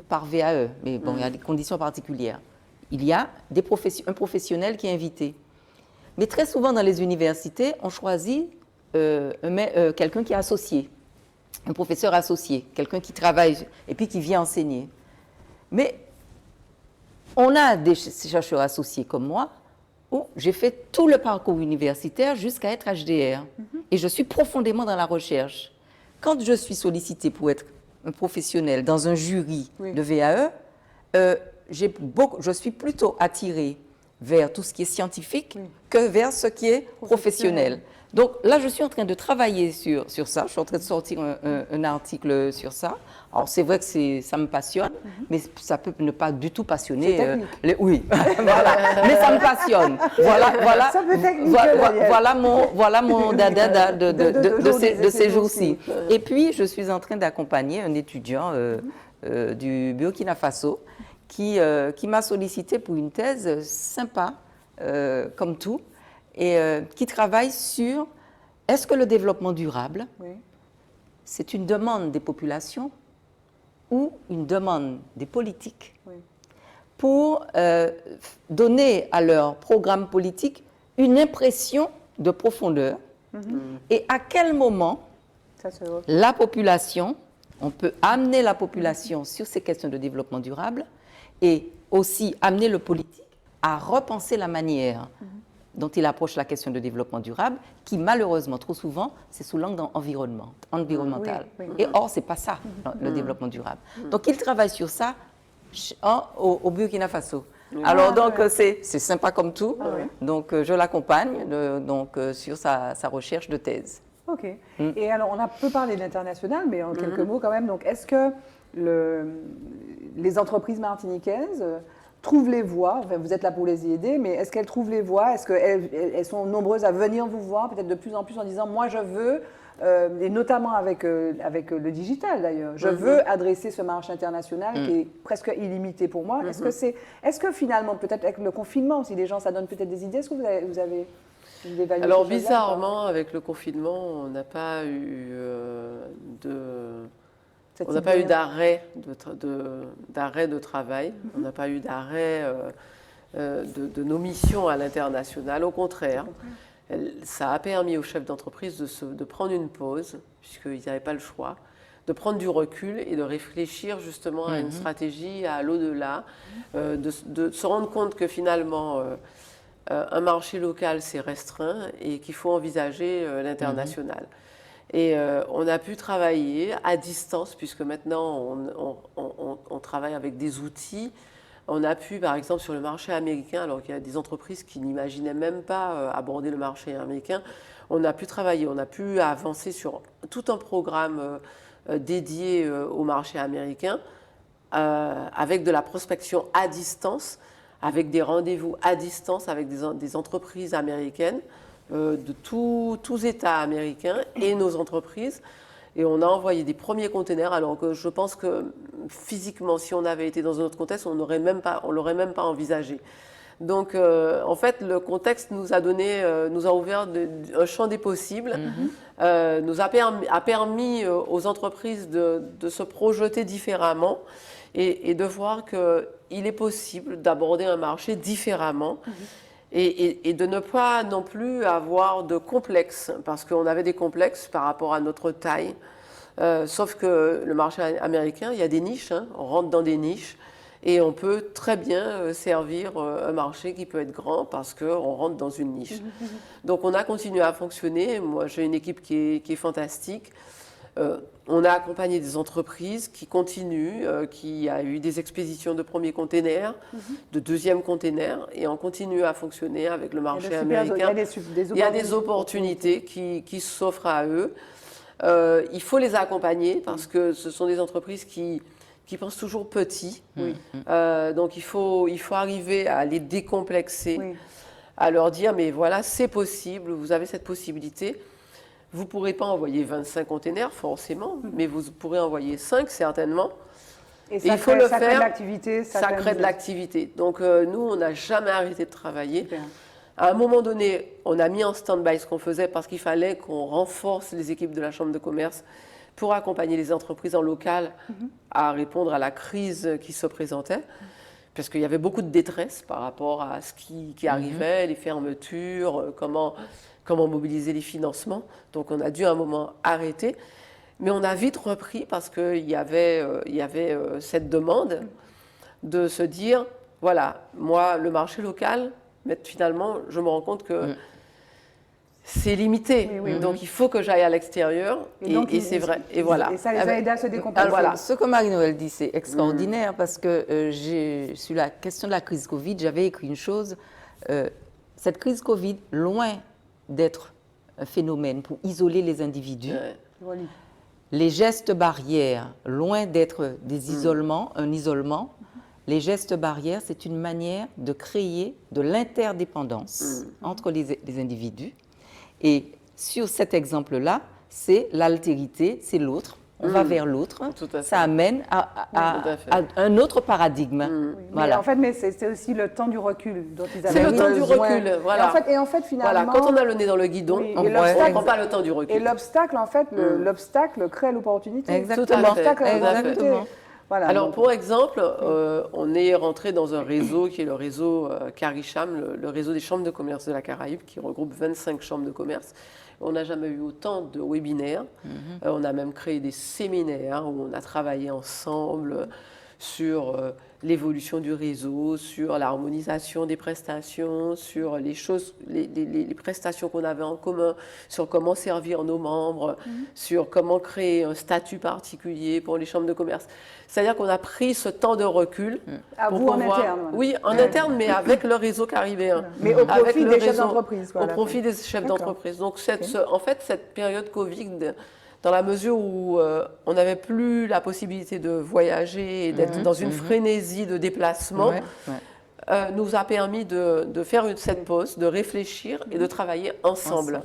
S2: par VAE, mais bon, il y a des conditions particulières. Il y a un professionnel qui est invité. Mais très souvent dans les universités, on choisit quelqu'un qui est associé. Un professeur associé, quelqu'un qui travaille et puis qui vient enseigner. Mais on a des chercheurs associés comme moi où j'ai fait tout le parcours universitaire jusqu'à être HDR. Et je suis profondément dans la recherche. Quand je suis sollicitée pour être un professionnel dans un jury de VAE, je suis plutôt attirée vers tout ce qui est scientifique que vers ce qui est professionnel. Donc là, je suis en train de travailler sur ça. Je suis en train de sortir un article sur ça. Alors c'est vrai que ça me passionne, mais ça peut ne pas du tout passionner. Oui, voilà. Mais ça me passionne. Voilà.
S6: Ça peut technique,
S2: voilà mon dada de ces jours-ci. Et puis je suis en train d'accompagner un étudiant du Burkina Faso qui m'a sollicité pour une thèse sympa, comme tout. Et qui travaille sur est-ce que le développement durable, c'est une demande des populations ou une demande des politiques pour donner à leur programme politique une impression de profondeur et à quel moment la population, on peut amener la population sur ces questions de développement durable et aussi amener le politique à repenser la manière dont il approche la question de développement durable, qui malheureusement, trop souvent, c'est sous l'angle environnemental. Et or, ce n'est pas ça, le développement durable. Donc, il travaille sur ça au Burkina Faso. Alors, donc, c'est sympa comme tout. Donc, je l'accompagne sur sa recherche de thèse.
S6: OK. Et alors, on a peu parlé de l'international, mais en quelques mots quand même. Donc, est-ce que les entreprises martiniquaises trouvent les voies, enfin, vous êtes là pour les y aider, mais est-ce qu'elles trouvent les voies? Est-ce qu'elles sont nombreuses à venir vous voir, peut-être de plus en plus en disant « moi je veux », et notamment avec le digital d'ailleurs, je veux adresser ce marché international qui est presque illimité pour moi. Est-ce que finalement, peut-être avec le confinement, si les gens, ça donne peut-être des idées, est-ce que vous avez évalué? Alors
S3: bizarrement, avec le confinement, on n'a pas eu on n'a pas eu d'arrêt de travail, on n'a pas eu d'arrêt de nos missions à l'international. Au contraire, ça a permis aux chefs d'entreprise de prendre une pause, puisqu'ils n'avaient pas le choix, de prendre du recul et de réfléchir justement à une stratégie à l'au-delà, de se rendre compte que finalement, un marché local, c'est restreint et qu'il faut envisager l'international. Et on a pu travailler à distance, puisque maintenant on travaille avec des outils. On a pu, par exemple, sur le marché américain, alors qu'il y a des entreprises qui n'imaginaient même pas aborder le marché américain, on a pu travailler, on a pu avancer sur tout un programme dédié au marché américain, avec de la prospection à distance, avec des rendez-vous à distance avec des entreprises américaines, de tous États américains et nos entreprises. Et on a envoyé des premiers containers, alors que je pense que physiquement, si on avait été dans un autre contexte, on l'aurait même pas envisagé. Donc, en fait, le contexte nous a ouvert un champ des possibles, nous a permis aux entreprises de se projeter différemment et de voir qu'il est possible d'aborder un marché différemment. Et de ne pas non plus avoir de complexes, parce qu'on avait des complexes par rapport à notre taille. Sauf que le marché américain, il y a des niches, hein, on rentre dans des niches, et on peut très bien servir un marché qui peut être grand parce qu'on rentre dans une niche. Donc on a continué à fonctionner. Moi, j'ai une équipe qui est fantastique. On a accompagné des entreprises qui continuent, qui a eu des expéditions de premiers containers, de deuxièmes containers, et on continue à fonctionner avec le marché américain. Il y a des opportunités qui s'offrent à eux. Il faut les accompagner parce que ce sont des entreprises qui pensent toujours petit. Donc il faut arriver à les décomplexer, à leur dire mais voilà, c'est possible, vous avez cette possibilité. Vous ne pourrez pas envoyer 25 containers forcément, mais vous pourrez envoyer 5 certainement.
S6: Et il faut le faire. Ça crée de l'activité.
S3: Ça crée de l'activité. Donc nous, on n'a jamais arrêté de travailler. Super. À un moment donné, on a mis en stand-by ce qu'on faisait parce qu'il fallait qu'on renforce les équipes de la Chambre de commerce pour accompagner les entreprises en local à répondre à la crise qui se présentait. Parce qu'il y avait beaucoup de détresse par rapport à ce qui arrivait, les fermetures, comment mobiliser les financements. Donc on a dû à un moment arrêter. Mais on a vite repris parce qu'il y avait cette demande de se dire, voilà, moi, le marché local, mais finalement, je me rends compte que c'est limité. Donc il faut que j'aille à l'extérieur. Et c'est vrai. Et voilà.
S6: Et ça les a aidés à se décomplexer.
S2: Voilà. Ce que Marie-Noëlle dit, c'est extraordinaire parce que sur la question de la crise Covid, j'avais écrit une chose. Cette crise Covid, loin d'être un phénomène pour isoler les individus, les gestes barrières, loin d'être des isolements, un isolement, les gestes barrières, c'est une manière de créer de l'interdépendance entre les individus. Et sur cet exemple-là, c'est l'altérité, c'est l'autre. On va vers l'autre. Ça amène à un autre paradigme.
S6: Voilà. Mais c'est aussi le temps du recul dont ils avaient
S3: besoin. C'est le temps du recul, voilà.
S6: Et en fait, finalement...
S3: Voilà, quand on a le nez dans le guidon, on ne prend pas le temps du recul.
S6: Et l'obstacle, en fait, l'obstacle crée l'opportunité.
S2: Exactement.
S6: Voilà,
S3: alors, pour exemple, on est rentré dans un réseau qui est le réseau CARICHAM, le réseau des chambres de commerce de la Caraïbe, qui regroupe 25 chambres de commerce. On n'a jamais eu autant de webinaires. On a même créé des séminaires où on a travaillé ensemble sur l'évolution du réseau, sur l'harmonisation des prestations, sur les prestations qu'on avait en commun, sur comment servir nos membres, sur comment créer un statut particulier pour les chambres de commerce. C'est-à-dire qu'on a pris ce temps de recul.
S6: À vous en interne.
S3: Oui, en interne, mais avec le réseau caribéen.
S6: Mais au profit des chefs d'entreprise.
S3: Au profit des chefs d'entreprise. Donc, en fait, cette période Covid, dans la mesure où on n'avait plus la possibilité de voyager et d'être dans une frénésie de déplacement, nous a permis de faire cette pause, de réfléchir et de travailler ensemble.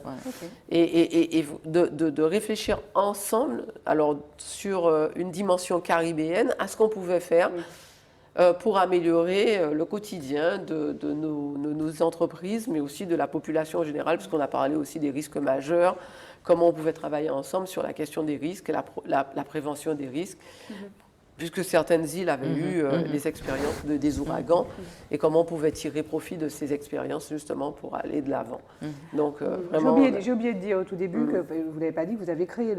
S3: Et de réfléchir ensemble, alors sur une dimension caribéenne, à ce qu'on pouvait faire pour améliorer le quotidien de nos entreprises, mais aussi de la population en général, puisqu'on a parlé aussi des risques majeurs, comment on pouvait travailler ensemble sur la question des risques et la prévention des risques. puisque certaines îles avaient eu les expériences des ouragans et comment on pouvait tirer profit de ces expériences justement pour aller de l'avant. Donc vraiment.
S6: J'ai oublié de dire au tout début que vous ne l'avez pas dit, vous avez créé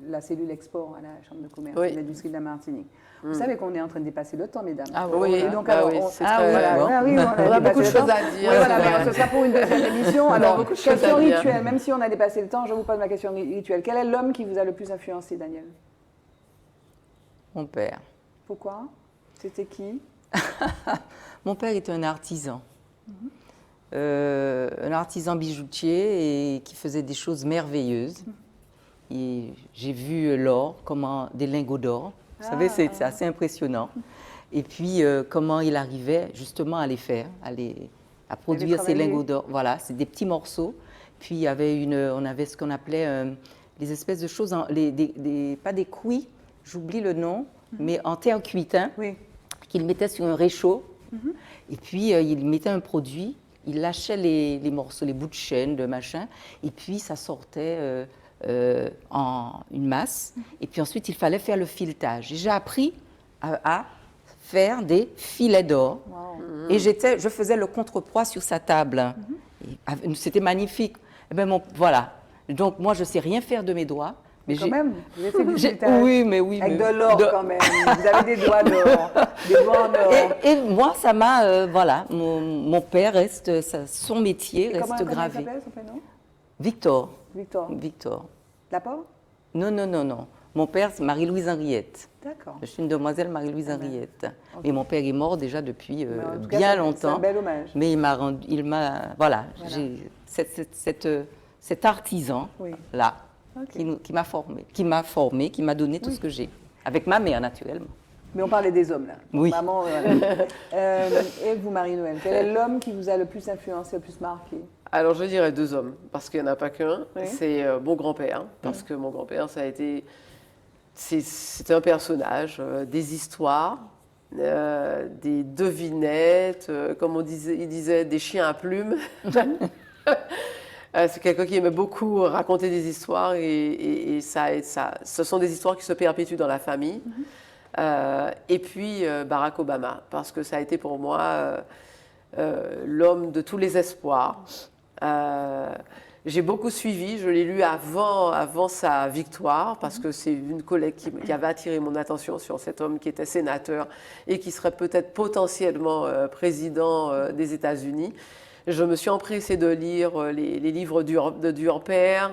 S6: la cellule export à la Chambre de commerce et d'industrie de la Martinique. Vous savez qu'on est en train de dépasser le temps, mesdames.
S3: Ah oui,
S6: donc,
S3: c'est très bon.
S6: On a
S3: beaucoup de choses à dire.
S6: Oui, voilà, mais ce sera pour une deuxième émission. Alors, question rituelle, même si on a dépassé le temps, je vous pose ma question rituelle. Quel est l'homme qui vous a le plus influencé, Daniel?
S2: Mon père.
S6: Pourquoi? C'était qui?
S2: Mon père était un artisan. Un artisan bijoutier et qui faisait des choses merveilleuses. Et j'ai vu l'or, des lingots d'or. Vous savez, c'est assez impressionnant. Et puis, comment il arrivait justement à les faire, à produire ces lingots d'or. Voilà, c'est des petits morceaux. Puis, on avait ce qu'on appelait des espèces de choses, pas des couilles, j'oublie le nom, mais en terre cuite, qu'il mettait sur un réchaud. Et puis, il mettait un produit, il lâchait les morceaux, les bouts de chaîne, de machin, et puis ça sortait en une masse. Et puis ensuite, il fallait faire le filetage. Et j'ai appris à faire des filets d'or. Et je faisais le contrepoids sur sa table. C'était magnifique. Et ben voilà. Donc, moi, je ne sais rien faire de mes doigts.
S6: Mais quand même, vous avez fait du filetage.
S2: Oui.
S6: Avec de l'or quand même. Vous avez des doigts d'or. Des doigts en or.
S2: Et moi, ça m'a... voilà, mon père reste... son métier reste gravé.
S6: Comment il s'appelle, son prénom?
S2: Victor.
S6: Victor. Laport?
S2: Non. Mon père, c'est Marie-Louise Henriette.
S6: D'accord.
S2: Je suis une demoiselle Marie-Louise Henriette. Okay. Et mon père est mort déjà depuis bien
S6: cas,
S2: longtemps.
S6: C'est un bel hommage.
S2: Mais il m'a j'ai cet artisan-là qui m'a formé, qui m'a donné tout ce que j'ai. Avec ma mère, naturellement.
S6: Mais on parlait des hommes, là.
S2: Oui.
S6: Maman, et vous, Marie-Noël, quel est l'homme qui vous a le plus influencé, le plus marqué?
S3: Alors, je dirais 2 hommes, parce qu'il n'y en a pas qu'un. C'est mon grand-père, parce que mon grand-père, c'est un personnage, des histoires, des devinettes, comme il disait, des chiens à plumes. C'est quelqu'un qui aimait beaucoup raconter des histoires et ce sont des histoires qui se perpétuent dans la famille. Et puis Barack Obama, parce que ça a été pour moi l'homme de tous les espoirs. J'ai beaucoup suivi, je l'ai lu avant sa victoire, parce que c'est une collègue qui avait attiré mon attention sur cet homme qui était sénateur et qui serait peut-être potentiellement président des États-Unis. Je me suis empressée de lire les livres de Durper.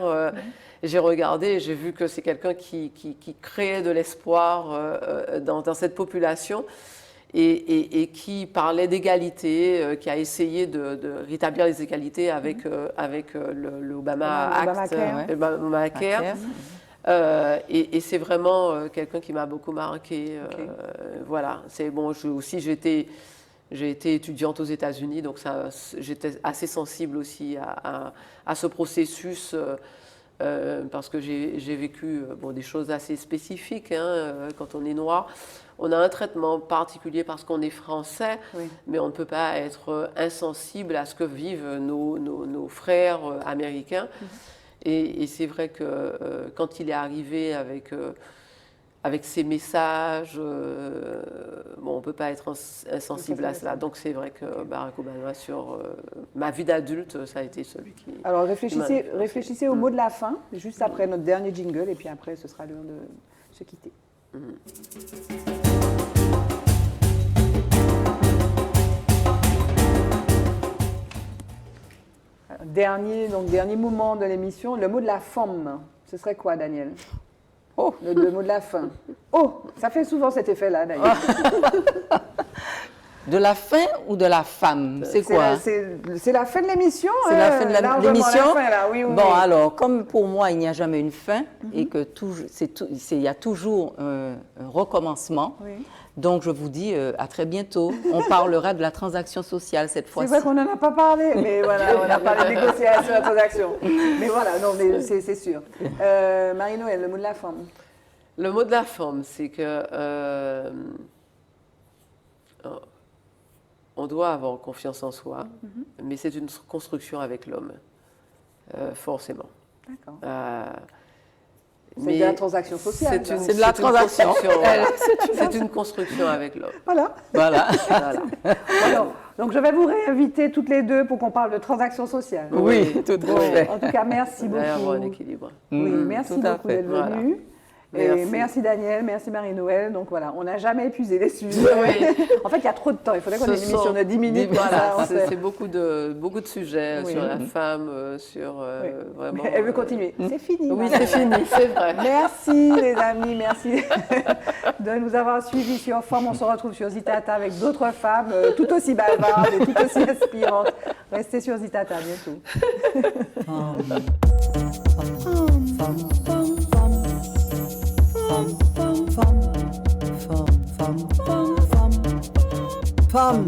S3: J'ai regardé et j'ai vu que c'est quelqu'un qui créait de l'espoir dans cette population et qui parlait d'égalité, qui a essayé de rétablir les égalités avec le Obamacare. Et c'est vraiment quelqu'un qui m'a beaucoup marqué. Voilà. J'ai été étudiante aux États-Unis, donc j'étais assez sensible aussi à ce processus parce que j'ai vécu des choses assez spécifiques. Quand on est noir, on a un traitement particulier parce qu'on est français, mais on ne peut pas être insensible à ce que vivent nos frères américains. Et c'est vrai que quand il est arrivé avec ses messages, on ne peut pas être insensible à cela. Donc c'est vrai que Barack Obama, sur ma vie d'adulte, ça a été celui qui...
S6: Alors réfléchissez au mot de la fin, juste après notre dernier jingle, et puis après ce sera l'heure de se quitter. Dernier moment de l'émission, le mot de la femme, ce serait quoi, Daniel? Oh, le mot de la fin. Oh, ça fait souvent cet effet-là, d'ailleurs.
S2: De la fin ou de la femme? C'est quoi?
S6: C'est la fin de l'émission.
S2: C'est la fin de l'émission.
S6: Oui.
S2: Alors, comme pour moi, il n'y a jamais une fin et que il y a toujours un recommencement. Oui. Donc, je vous dis à très bientôt. On parlera de la transaction sociale cette fois-ci.
S6: C'est vrai qu'on n'en a pas parlé, mais voilà, on a parlé de négociation de la transaction. Mais voilà, non, mais c'est sûr. Marie-Noël, le mot de la femme.
S3: Le mot de la femme, c'est que on doit avoir confiance en soi, mais c'est une construction avec l'homme, forcément.
S6: D'accord.
S1: C'est de la transaction sociale.
S2: C'est de la transaction.
S3: C'est une construction avec l'homme.
S6: Voilà.
S2: Voilà.
S6: Alors, donc je vais vous réinviter toutes les deux pour qu'on parle de transactions sociales.
S2: Oui, tout à fait.
S6: En tout cas, merci beaucoup.
S3: Il va y avoir un équilibre.
S6: Oui, merci beaucoup d'être venus.
S3: Merci.
S6: Et merci Daniel, merci Marie-Noël. Donc voilà, on n'a jamais épuisé les sujets.
S3: Oui.
S6: En fait, il y a trop de temps. Il faudrait qu'on ait une émission de 10 minutes.
S3: Voilà, c'est beaucoup de sujets sur la femme, sur vraiment.
S6: Mais elle veut continuer. C'est fini.
S3: Oui, c'est fini, c'est vrai.
S6: Merci les amis, merci de nous avoir suivis sur Forme. On se retrouve sur Zitata avec d'autres femmes tout aussi bavardes et tout aussi inspirantes. Restez sur Zitata, à bientôt.
S7: Femme.